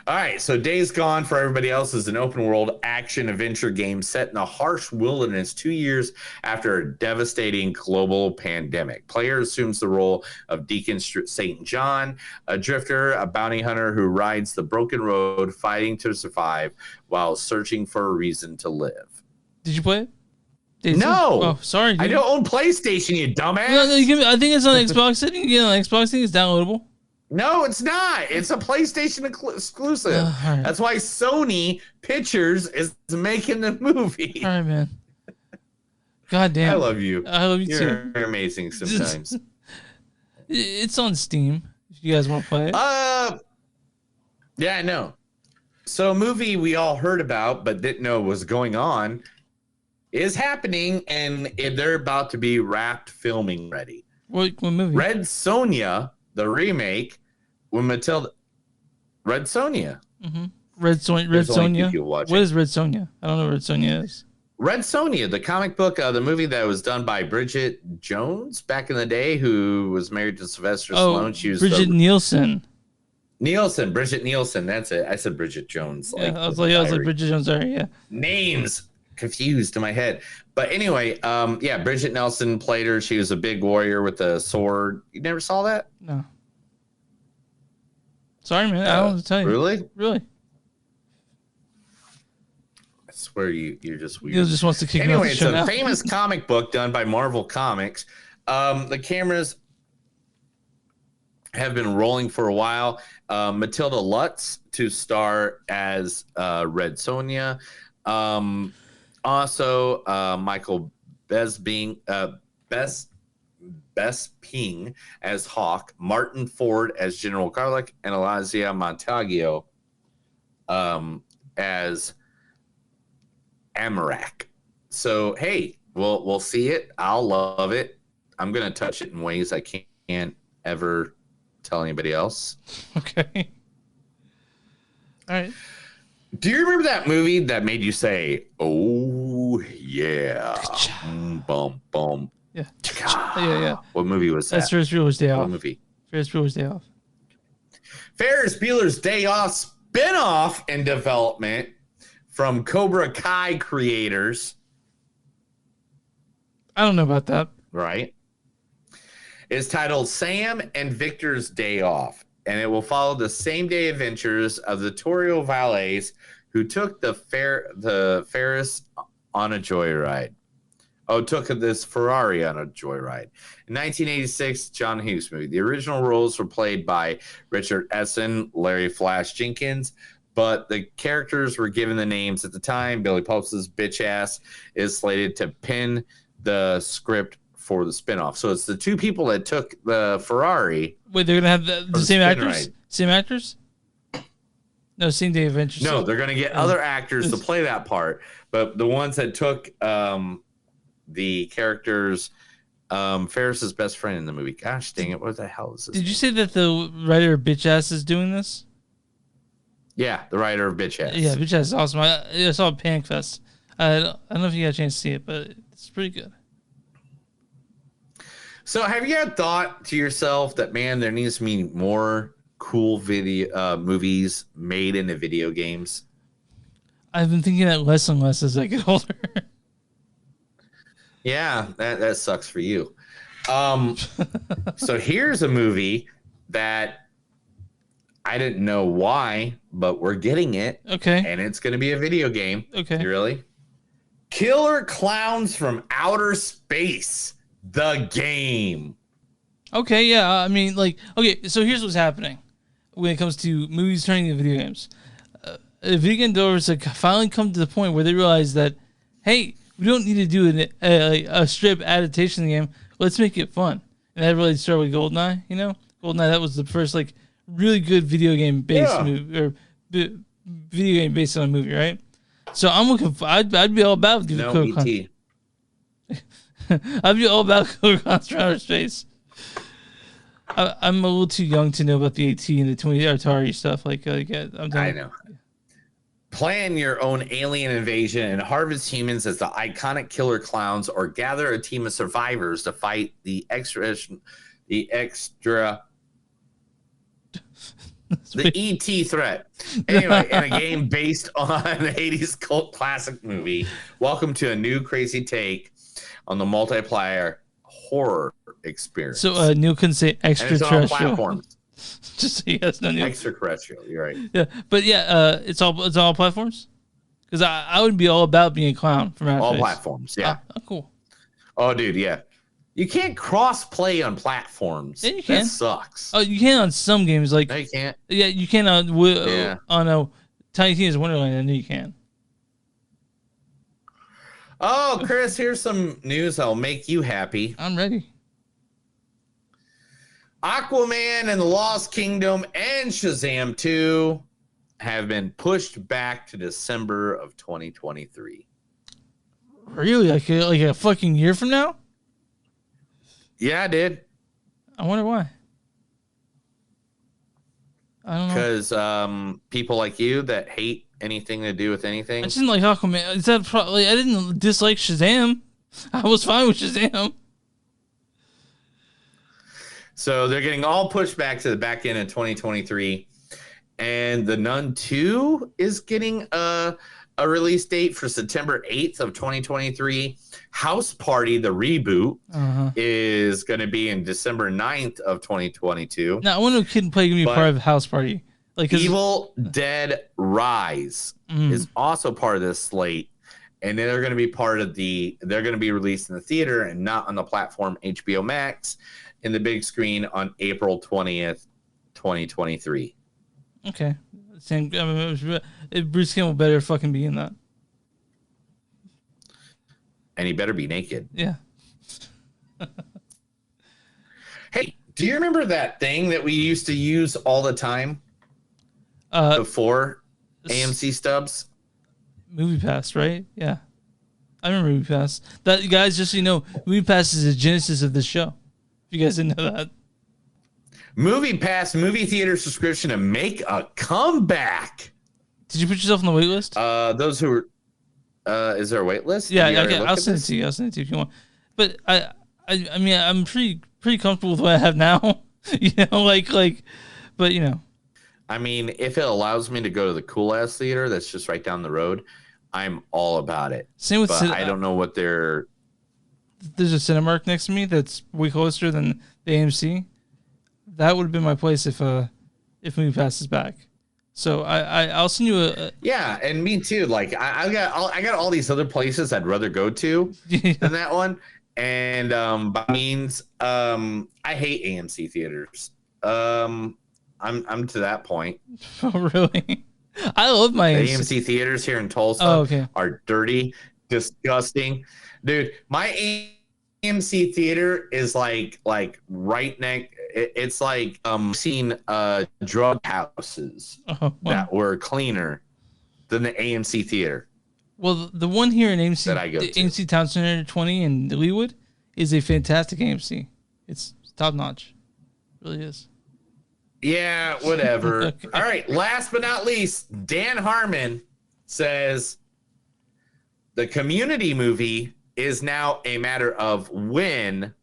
All right, so Days Gone, for everybody else, is an open-world action-adventure game set in a harsh wilderness 2 years after a devastating global pandemic. Player assumes the role of Deacon St. John, a drifter, a bounty hunter who rides the broken road, fighting to survive while searching for a reason to live. Did you play it? No. Oh, sorry, dude. I don't own PlayStation, you dumbass. No, I think it's on Xbox. You can get it on Xbox. I think it's downloadable. No, it's not. It's a PlayStation exclusive. Right. That's why Sony Pictures is making the movie. All right, man. God damn. I love you. I love you too. You're amazing sometimes. It's on Steam if you guys want to play it. Yeah, I know. So a movie we all heard about but didn't know was going on is happening, and they're about to be wrapped filming ready. What movie? Red Sonja, the remake, when Matilda. Red Sonja. Mm-hmm. Red Sonja. What is Red Sonja? I don't know what Red Sonja is. Red Sonja, the comic book, the movie that was done by Bridget Jones back in the day, who was married to Sylvester Stallone. She was Bridget Nielsen. Bridget Nielsen. That's it. I said Bridget Jones. Yeah, I was like Bridget Jones. Sorry, yeah. Names confused in my head, but anyway, Bridget Nielsen played her. She was a big warrior with a sword. You never saw that? No. Sorry, man. I don't want to tell you. Really? I swear you're just weird. Neil just wants to kick me off the show. Anyway, it's a famous comic book done by Marvel Comics. The cameras have been rolling for a while. Matilda Lutz to star as Red Sonja. Also, Michael Bisping as Hawk, Martin Ford as General Garlic, and Elizia Montaggio as Amarak. So, hey, we'll see it. I'll love it. I'm going to touch it in ways I can't ever tell anybody else. Okay. All right. Do you remember that movie that made you say, "Oh yeah, bum bum"? Yeah. Yeah. What movie was that? That's Ferris Bueller's Day Off. What movie? Ferris Bueller's Day Off. Ferris Bueller's Day Off spinoff in development from Cobra Kai creators. I don't know about that. Right. It's titled Sam and Victor's Day Off, and it will follow the same day adventures of the Torrio valets who took the Ferris on a joyride. Took this Ferrari on a joyride. In 1986, John Hughes movie. The original roles were played by Richard Essen, Larry Flash Jenkins, but the characters were given the names at the time. Billy Pope's bitch ass is slated to pen the script for the spinoff. So it's the two people that took the Ferrari. Wait, they're going to have the same actors? Ride. Same actors? No, same day adventures. No, they're going to get other actors to play that part. But the ones that took the characters, Ferris's best friend in the movie. Gosh dang it, what the hell is this? Did you say that the writer of Bitch Ass is doing this? Yeah, the writer of Bitch Ass. Yeah, Bitch Ass is awesome. I saw Panic Fest. I don't know if you got a chance to see it, but it's pretty good. So have you ever thought to yourself that, man, there needs to be more cool video movies made into video games? I've been thinking that less and less as I get older. Yeah, that sucks for you. So here's a movie that I didn't know why, but we're getting it. Okay. And it's going to be a video game. Okay. You really? Killer Clowns from Outer Space, the game. Okay, yeah. I mean, like, okay, so here's what's happening when it comes to movies turning into video games. Video game developers have finally come to the point where they realize that, hey, we don't need to do a strip adaptation of the game. Let's make it fun. And that really started with GoldenEye, you know? GoldenEye, that was the first, like, really good video game based movie, or video game based on a movie, right? So I'm looking for, I'd be all about E.T. I'd be all about Killer Clowns from Outer Space. I'm a little too young to know about the AT and the Atari stuff. Like I know. Plan your own alien invasion and harvest humans as the iconic killer clowns, or gather a team of survivors to fight the ET threat. Anyway, in a game based on the 80s cult classic movie, welcome to a new crazy take on the multiplayer horror experience. So Neil couldn't say extraterrestrial. And it's on all platforms. Just so you guys know, Neil. Extraterrestrial, you're right. Yeah, but yeah, it's all platforms. Because I would be all about being a clown from Outer All Space. platforms, yeah. Oh, cool. Oh, dude, yeah. You can't cross play on platforms. Yeah, you can. That sucks. Oh, you can on some games. Like No, you can't. Yeah, you can on a Tiny Tina's Wonderland. I know you can. Oh, Chris, here's some news that'll make you happy. I'm ready. Aquaman and the Lost Kingdom and Shazam 2 have been pushed back to December of 2023. Really? Like a fucking year from now? Yeah, I did. I wonder why. I don't know. Because people like you that hate anything to do with anything. I just didn't like Aquaman. Is that probably? I didn't dislike Shazam. I was fine with Shazam. So they're getting all pushed back to the back end of 2023. And The Nun 2 is getting a release date for September 8th of 2023. House Party, the reboot, is going to be in December 9th of 2022. Now, I wonder if Kid and Play going to be part of House Party. Like Evil Dead Rise is also part of this slate. And they're going to be they're going to be released in the theater and not on the platform HBO Max in the big screen on April 20th, 2023. Okay. Bruce Campbell better fucking be in that. And he better be naked. Yeah. Hey, do you remember that thing that we used to use all the time before AMC stubs? Movie Pass, right? Yeah. I remember Movie Pass. That, guys, just so you know, Movie Pass is the genesis of this show. If you guys didn't know that. Movie Pass movie theater subscription to make a comeback. Did you put yourself on the wait list? Those who are, is there a wait list? Yeah, okay, I'll send it to you. I'll send it to you if you want. But I mean, I'm pretty comfortable with what I have now. You know, like, but you know. I mean, if it allows me to go to the cool ass theater that's just right down the road, I'm all about it. Same with I don't know what they're. There's a Cinemark next to me that's way closer than the AMC. That would have been my place if Movie Pass is back. So I'll send you a yeah, and me too. Like I got all these other places I'd rather go to than that one. And by means, I hate AMC theaters. I'm to that point. Oh, really? I love my AMC theaters here in Tulsa are dirty, disgusting. Dude, my AMC theater is like right next. It's like seeing drug houses that were cleaner than the AMC theater. Well, the one here in AMC that I go to. AMC Town Center 20 in Leawood is a fantastic AMC. It's top notch. It really is. Yeah, whatever. Okay. All right. Last but not least, Dan Harmon says the Community movie is now a matter of when,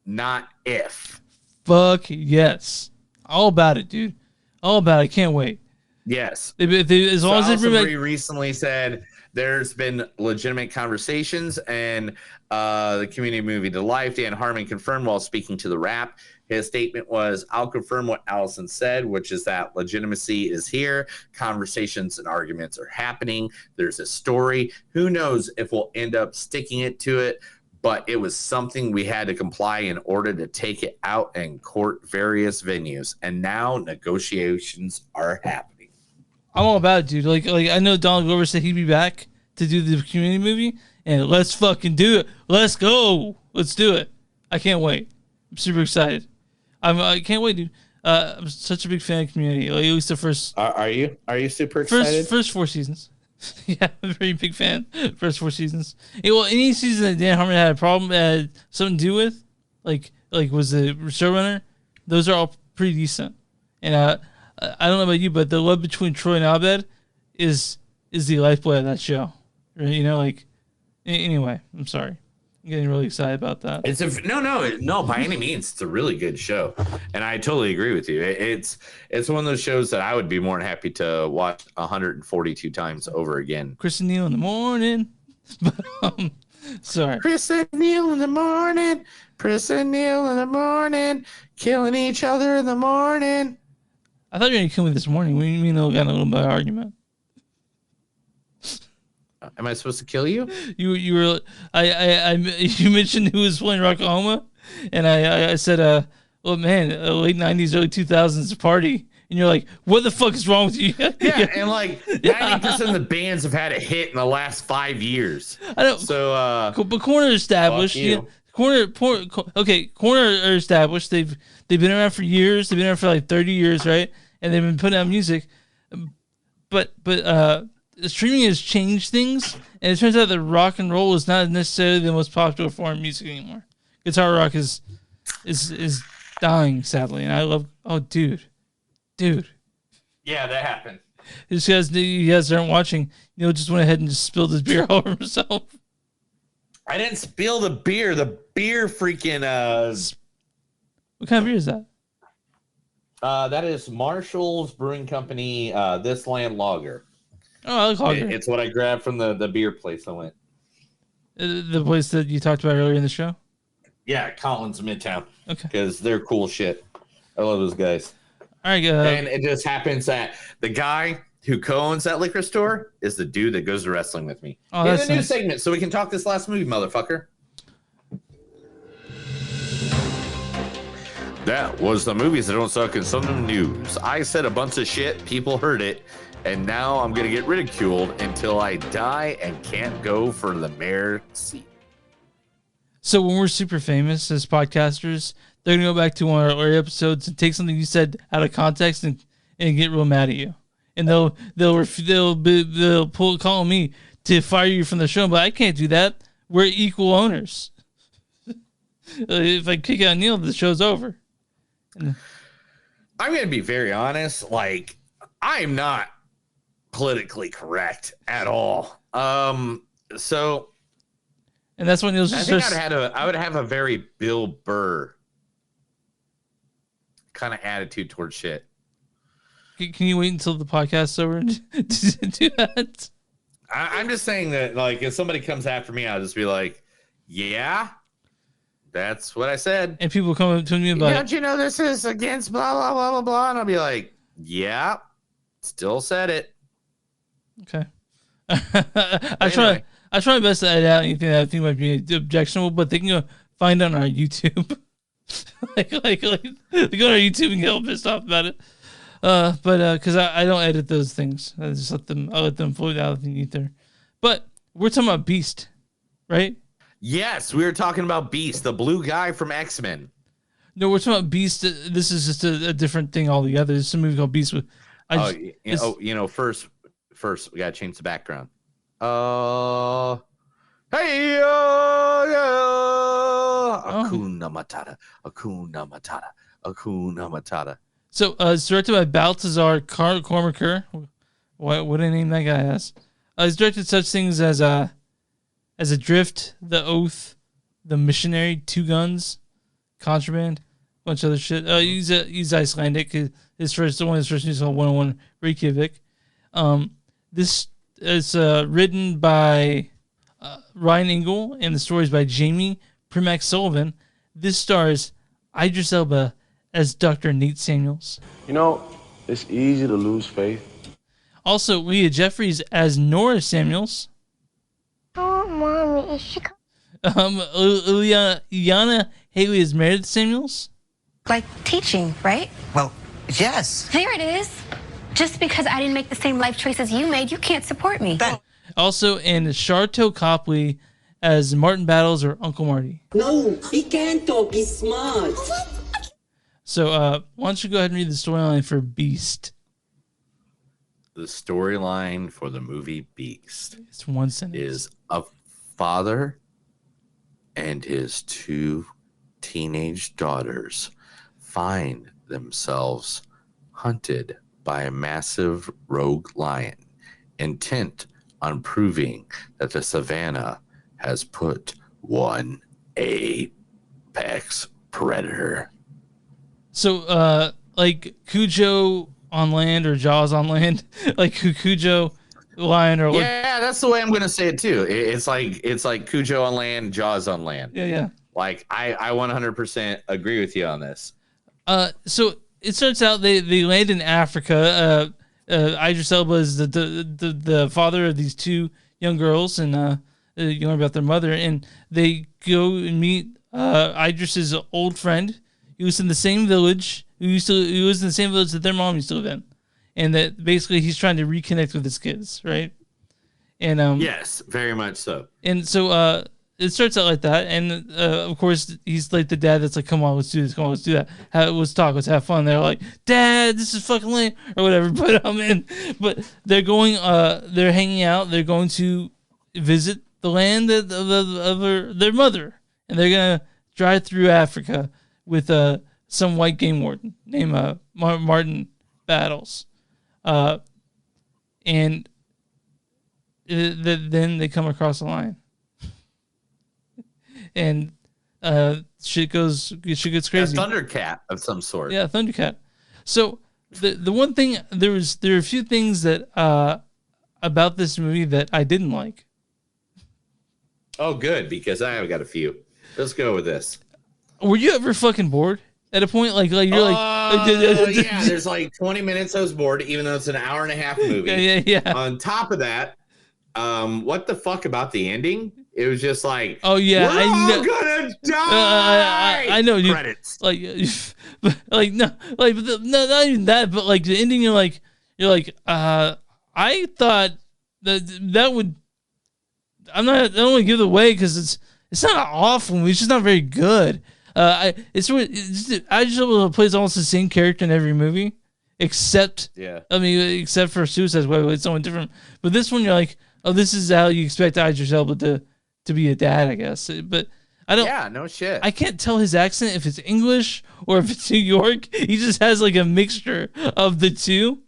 not if. Fuck yes. All about it, dude. All about it. Can't wait. Yes. As long as they recently said there's been legitimate conversations and the Community movie to life. Dan Harmon confirmed while speaking to The Wrap. His statement was, I'll confirm what Allison said, which is that legitimacy is here. Conversations and arguments are happening. There's a story. Who knows if we'll end up sticking it to it, but it was something we had to comply in order to take it out and court various venues. And now negotiations are happening. I'm all about it, dude. Like I know Donald Glover said he'd be back to do the Community movie, and let's fucking do it. Let's go. Let's do it. I can't wait. I'm super excited. I can't wait, dude. I'm such a big fan of Community. Like, at least the first. Are you super excited? First 4 seasons. Yeah, I'm a very big fan. First 4 seasons. Yeah, well, any season that Dan Harmon had a problem had something to do with, like was the showrunner. Those are all pretty decent. And I don't know about you, but the love between Troy and Abed is the lifeblood of that show. You know, like anyway. I'm sorry. I'm getting really excited about that. It's no, by any means, it's a really good show, and I totally agree with you. It's one of those shows that I would be more than happy to watch 142 times over again. Chris and Neil in the morning, but sorry. Chris and Neil in the morning, Chris and Neil in the morning, killing each other in the morning. I thought you were gonna kill me this morning. We got a little bit of argument. Am I supposed to kill you? You were you mentioned who was playing Rocklahoma, and I said well man, late 90s, early 2000s party, and you're like, what the fuck is wrong with you? Yeah, and like 90% of the bands have had a hit in the last 5 years. I don't. So but Corner established. Yeah, Corner are established. They've been around for years. They've been around for like 30 years, right? And they've been putting out music, but streaming has changed things, and it turns out that rock and roll is not necessarily the most popular form of music anymore. Guitar rock is dying, sadly, and I love. Oh, dude. Yeah, that happened. You guys aren't watching. Neil just went ahead and just spilled his beer all over himself. I didn't spill the beer. The beer freaking. What kind of beer is that? That is Marshall's Brewing Company. This Land Lager. Oh, I like lager. It's what I grabbed from the beer place I went. The place that you talked about earlier in the show? Yeah, Collins Midtown. Okay. Because they're cool shit. I love those guys. All right, and it just happens that the guy who co-owns that liquor store is the dude that goes to wrestling with me. Oh, in that's the new nice. segment, so we can talk this last movie, motherfucker. That was the Movies That Don't Suck in some news. I said a bunch of shit, people heard it, and now I'm going to get ridiculed until I die and can't go for the mayor seat. So when we're super famous as podcasters, they're going to go back to one of our early episodes and take something you said out of context and get real mad at you. And they'll call me to fire you from the show, but I can't do that. We're equal owners. If I kick out Neil, the show's over. I'm going to be very honest. Like, I'm not politically correct at all. So, and that's when you'll I just think I would have a very Bill Burr kind of attitude towards shit. Can you wait until the podcast's over to do that? I'm just saying that, like, if somebody comes after me, I'll just be like, yeah, that's what I said. And people come up to me about Don't you know this is against blah, blah, blah, blah, blah? And I'll be like, yeah, still said it. Okay. I try my best to edit out anything that I think might be objectionable, but they can go find it on our YouTube. like they go on our YouTube and get all pissed off about it. But because I don't edit those things, I just let them float out of the ether. But we're talking about Beast, right? Yes, we were talking about Beast, the blue guy from X-Men. No, we're talking about Beast. This is just a different thing altogether. There's a movie called Beast with. First we gotta change the background. Akuna Matata, Akuna Matata, Akuna Matata. So it's directed by Baltazar Cormaker. What a name that guy has. He's directed such things as Adrift, The Oath, The Missionary, Two Guns, Contraband, a bunch of other shit. He's Icelandic. One of his first movies called 101 Reykjavik. This is written by Ryan Engel, and the story is by Jamie Primack Sullivan. This stars Idris Elba as Dr. Nate Samuels. You know, it's easy to lose faith. Also, Leah Jeffries as Nora Samuels. Oh, Mommy, is she Ileana Haley as Meredith Samuels. Like teaching, right? Well, yes. There it is. Just because I didn't make the same life choices you made, you can't support me. Also, in Sharto Copley as Martin Battles or Uncle Marty. No, he can't talk. He's smart. So, why don't you go ahead and read the storyline for Beast? The storyline for the movie Beast. It's one sentence. Is a father and his two teenage daughters find themselves hunted by a massive rogue lion, intent on proving that the savannah has put one apex predator. So, like Cujo on land or Jaws on land, like Cujo lion or yeah, that's the way I'm gonna say it too. It's like Cujo on land, Jaws on land. Yeah. Like I 100% agree with you on this. So it starts out they land in Africa. Idris Elba is the father of these two young girls, and you learn about their mother, and they go and meet Idris's old friend. He was in the same village. He was in the same village that their mom used to live in, and that basically he's trying to reconnect with his kids, right? And yes, very much so. And so it starts out like that, and of course he's like the dad that's like, "Come on, let's do this. Come on, let's do that. Let's talk. Let's have fun." They're like, "Dad, this is fucking lame," or whatever. But they're going. They're hanging out. They're going to visit the land of their mother, and they're gonna drive through Africa with some white game warden named Martin Battles, and then they come across a lion. And shit gets crazy. A Thundercat of some sort. Yeah, Thundercat. So the one thing there are a few things that about this movie that I didn't like. Oh, good, because I have got a few. Let's go with this. Were you ever fucking bored at a point? Like you're yeah, there's like 20 minutes I was bored, even though it's an hour and a half movie. Yeah. On top of that, what the fuck about the ending? It was just like, oh yeah, we're all gonna die. I know. Credits. Not even that, but like the ending, you're like, I thought that would. I don't want to give it away because it's not an awful movie. It's just not very good. I just plays almost the same character in every movie, except for Suicide Squad, it's someone different. But this one, you're like, oh, this is how you expect Idris Elba to be a dad, I guess. But I don't. Yeah, no shit. I can't tell his accent if it's English or if it's New York. He just has like a mixture of the two.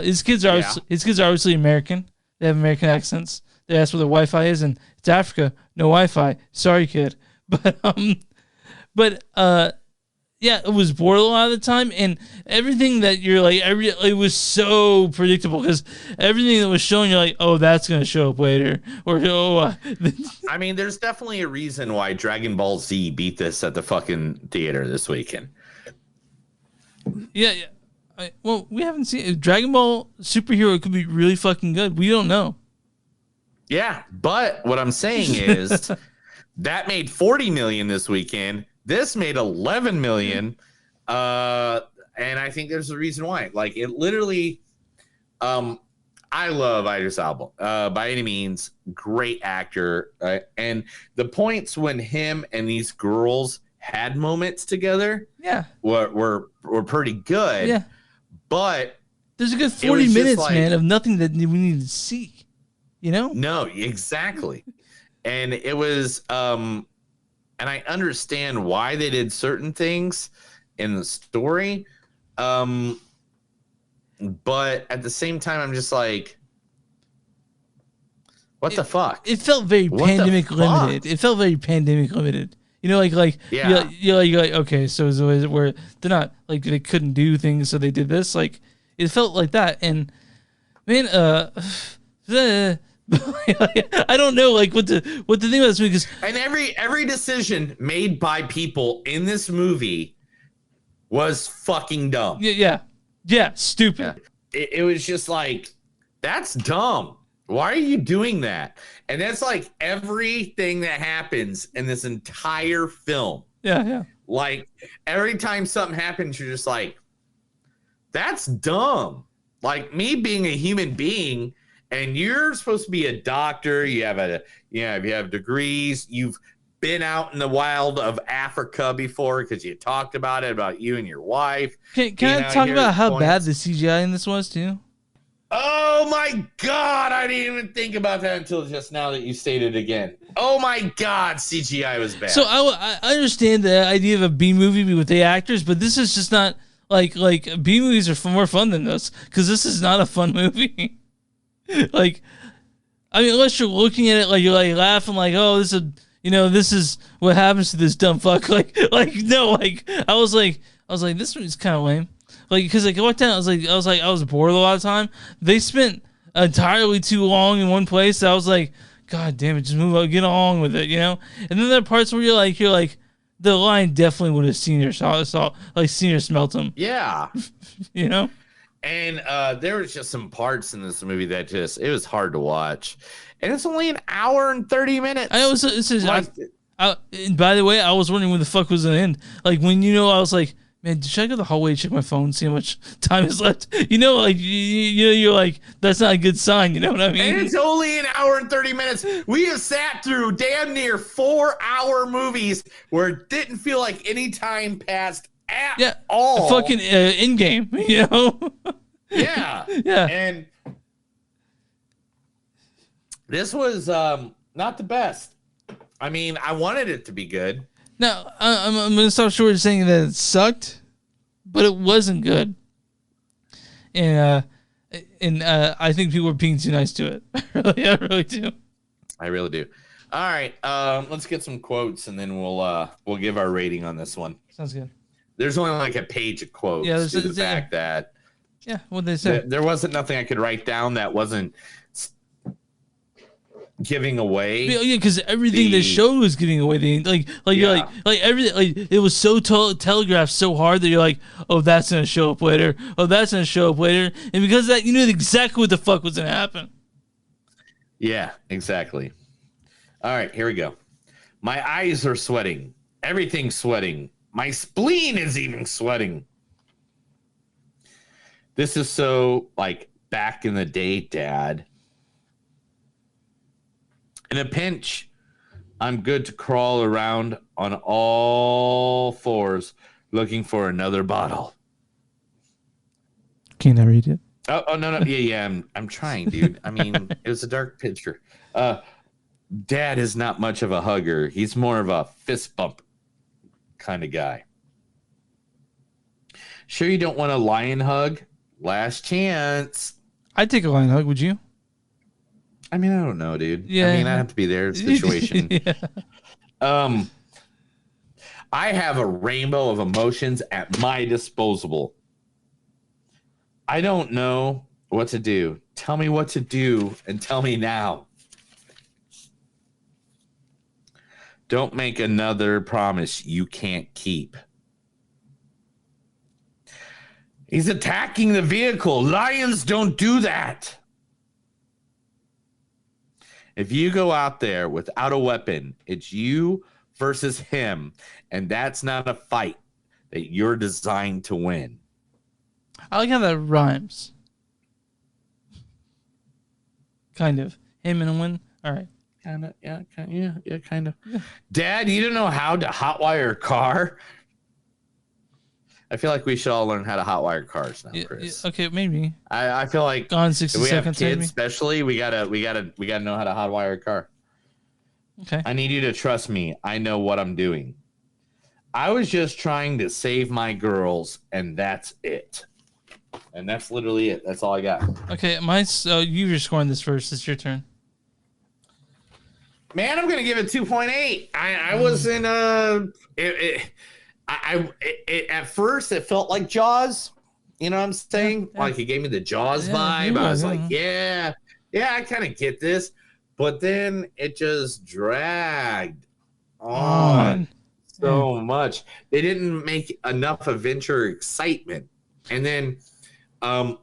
His kids are obviously American. They have American accents. They ask where the Wi-Fi is, and it's Africa. No Wi-Fi. Sorry, kid. But yeah, it was bored a lot of the time, and everything that you're like, it was so predictable because everything that was shown, you're like, oh, that's gonna show up later, or oh. I mean, there's definitely a reason why Dragon Ball Z beat this at the fucking theater this weekend. Yeah. Well, we haven't seen it. Dragon Ball Superhero could be really fucking good. We don't know. Yeah, but what I'm saying is that made 40 million this weekend. This made 11 million. And I think there's a reason why. Like, it literally, I love Idris Elba by any means. Great actor. And the points when him and these girls had moments together were pretty good. Yeah. But there's a good 40 minutes, like, man, of nothing that we need to see. You know? No, exactly. And it was, and I understand why they did certain things in the story. But at the same time, I'm just like, what the fuck? It felt very pandemic limited. It felt very pandemic limited. You know, like yeah. You're like, okay, so is it where they're not like they couldn't do things, so they did this. Like it felt like that, and man, I don't know, like what the thing about this movie is. And every decision made by people in this movie was fucking dumb. Yeah, stupid. It was just like, that's dumb. Why are you doing that? And that's like everything that happens in this entire film. Yeah. Like every time something happens, you're just like, that's dumb. Like me being a human being, and you're supposed to be a doctor. You have degrees. You've been out in the wild of Africa before because you talked about it, about you and your wife. Can I talk about how bad the CGI in this was too? Oh my God, I didn't even think about that until just now that you stated it again. Oh my God, CGI was bad. So I understand the idea of a B movie with the actors, but this is just not like B movies are more fun than this because this is not a fun movie. Like, I mean, unless you're looking at it like you're like laughing like, oh, this is what happens to this dumb fuck. I was like, this movie's kind of lame. Like, because like I walked down, I was bored a lot of the time. They spent entirely too long in one place. I was like, God damn it, just move on, get along with it, you know. And then there are parts where you're like, the line definitely would have seen or smelt them. Yeah, you know. And there was just some parts in this movie that it was hard to watch, and it's only an hour and 30 minutes. By the way, I was wondering when the fuck was the end. Like when I was like, man, should I go to the hallway and check my phone, see how much time is left? You know, like you're like, that's not a good sign. You know what I mean? And it's only an hour and 30 minutes. We have sat through damn near 4-hour movies where it didn't feel like any time passed at all. Fucking in game, you know? Yeah. And this was not the best. I mean, I wanted it to be good. Now, I'm going to stop short of saying that it sucked, but it wasn't good. And I think people are being too nice to it. I really do. I really do. All right, let's get some quotes, and then we'll give our rating on this one. Sounds good. There's only like a page of quotes. Yeah, there's the fact that what'd they say? There wasn't nothing I could write down that wasn't giving away. Yeah, because everything the show was giving away. You're like everything. Like it was so telegraphed so hard that you're like, oh, that's gonna show up later. Oh, that's gonna show up later. And because of that, you knew exactly what the fuck was gonna happen. Yeah, exactly. All right, here we go. My eyes are sweating. Everything's sweating. My spleen is even sweating. This is so like back in the day, Dad. In a pinch, I'm good to crawl around on all fours looking for another bottle. Can I read it? Oh no. Yeah. I'm trying, dude. I mean, it was a dark picture. Dad is not much of a hugger. He's more of a fist bump kind of guy. Sure you don't want a lion hug? Last chance. I'd take a lion hug. Would you? I mean, I don't know, dude. Yeah. I mean, I have to be there. Situation. Yeah. I have a rainbow of emotions at my disposal. I don't know what to do. Tell me what to do and tell me now. Don't make another promise you can't keep. He's attacking the vehicle. Lions don't do that. If you go out there without a weapon, it's you versus him, and that's not a fight that you're designed to win. I like how that rhymes. Kind of. Him and a win. All right. Kind of. Yeah. Kind of. Dad, you don't know how to hotwire a car? I feel like we should all learn how to hotwire cars now, Chris. Okay, maybe. I feel like Gone 60 if we have seconds, kids, maybe? especially, we gotta know how to hotwire a car. Okay. I need you to trust me. I know what I'm doing. I was just trying to save my girls, and that's it. And that's literally it. That's all I got. Okay, you were scoring this first. It's your turn. Man, I'm gonna give it 2.8. I was in at first it felt like Jaws. You know what I'm saying? Yeah. Like it gave me the Jaws vibe. I was like, yeah, I kind of get this. But then it just dragged on so much. They didn't make enough adventure excitement. And then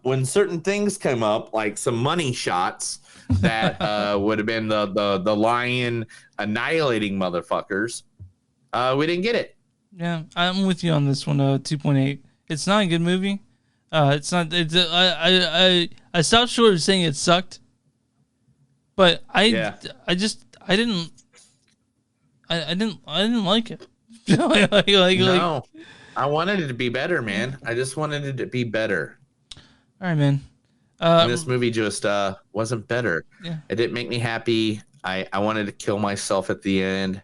when certain things come up, like some money shots that would have been the lion annihilating motherfuckers, we didn't get it. Yeah, I'm with you on this one. 2.8. It's not a good movie. It's not. It's I stopped short of saying it sucked. But I didn't like it. No, I wanted it to be better, man. I just wanted it to be better. All right, man. This movie just wasn't better. Yeah. It didn't make me happy. I wanted to kill myself at the end.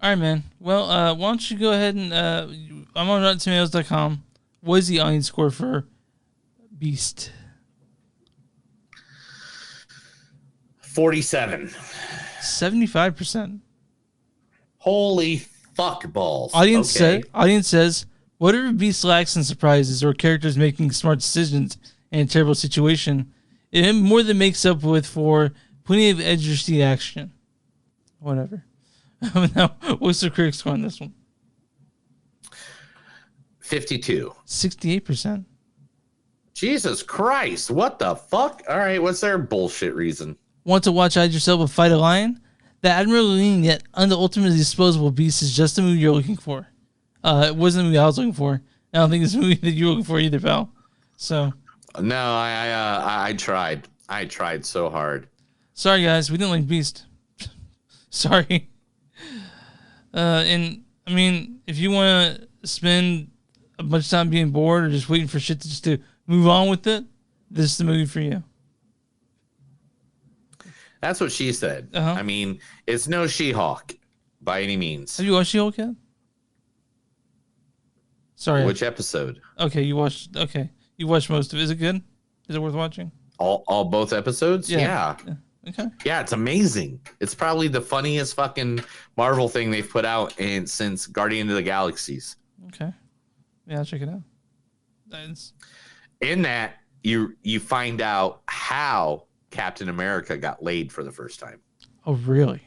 All right, man. Well, why don't you go ahead and I'm on RottenTomatoes.com. What is the audience score for Beast? 47. 75%. Holy fuck balls. Audience says, whatever Beast lacks in surprises or characters making smart decisions in a terrible situation, it more than makes up with for plenty of edge or seat action. Whatever. Now, what's the critic score on this one? 52. 68%. Jesus Christ. What the fuck? All right, what's their bullshit reason? Want to watch Idris Elba fight a lion? The admirably lean yet ultimately disposable beast is just the movie you're looking for. It wasn't the movie I was looking for. I don't think it's the movie that you're looking for either, pal. So. No, I tried. I tried so hard. Sorry, guys. We didn't like Beast. Sorry. And, I mean, if you want to spend a bunch of time being bored or just waiting for shit to move on with it, this is the movie for you. That's what she said. Uh-huh. I mean, it's no She-Hulk by any means. Have you watched She-Hulk yet? Sorry. Which episode? Okay, you watched most of it. Is it good? Is it worth watching? All both episodes? Yeah. Okay. Yeah, it's amazing. It's probably the funniest fucking Marvel thing they've put out since Guardian of the Galaxies. Okay. Yeah, I'll check it out. In that, you find out how Captain America got laid for the first time. Oh, really?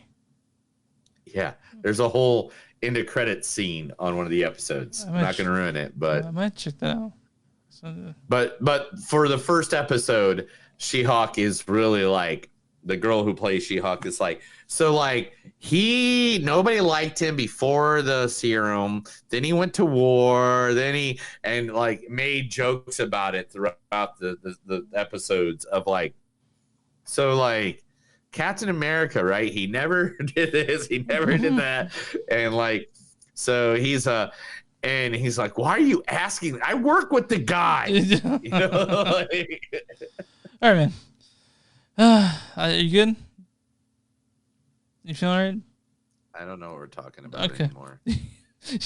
Yeah. There's a whole end of credits scene on one of the episodes. I'm not going to ruin it, but I might check that out. But for the first episode, She-Hulk is really like the girl who plays She-Hulk is like, so like nobody liked him before the serum. Then he went to war. Then he made jokes about it throughout the episodes of like, so like Captain America, right? He never did this. He never did that. And like, so he's like, why are you asking? I work with the guy. You know, like, all right, man. Are you good? You feeling all right? I don't know what we're talking about anymore.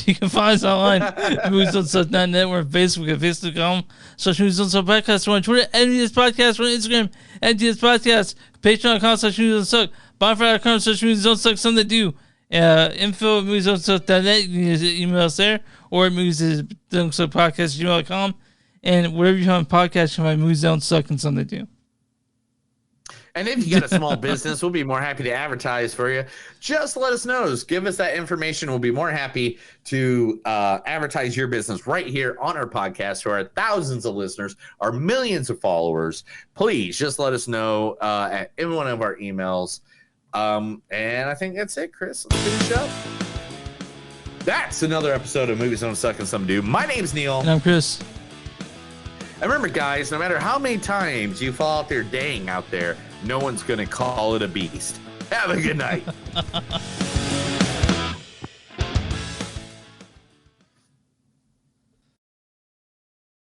You can find us online at MoviesThatDontSuckers.net. We're on Facebook at Facebook.com/MoviesThatDontSuckers. We're on Twitter at MTS Podcast. We're on Instagram at MTS Podcast. Patreon.com/MoviesThatDontSuck. Bonfire.com/MoviesThatDontSuck. Something to do. Info at MoviesThatDontSuck.net. You can just email us there. Or at MoviesThatDontSuckPodcast@gmail.com. And wherever you find podcasts, you can find Movies Don't Suck and Something to Do. And if you got a small business, we'll be more happy to advertise for you. Just let us know. Just give us that information. We'll be more happy to advertise your business right here on our podcast to our thousands of listeners, our millions of followers. Please just let us know in one of our emails. And I think that's it, Chris. Let's finish up. That's another episode of Movies Don't Suck and Some Do. My name's Neil. And I'm Chris. And remember, guys, no matter how many times you fall out there dang out there, no one's going to call it a beast. Have a good night.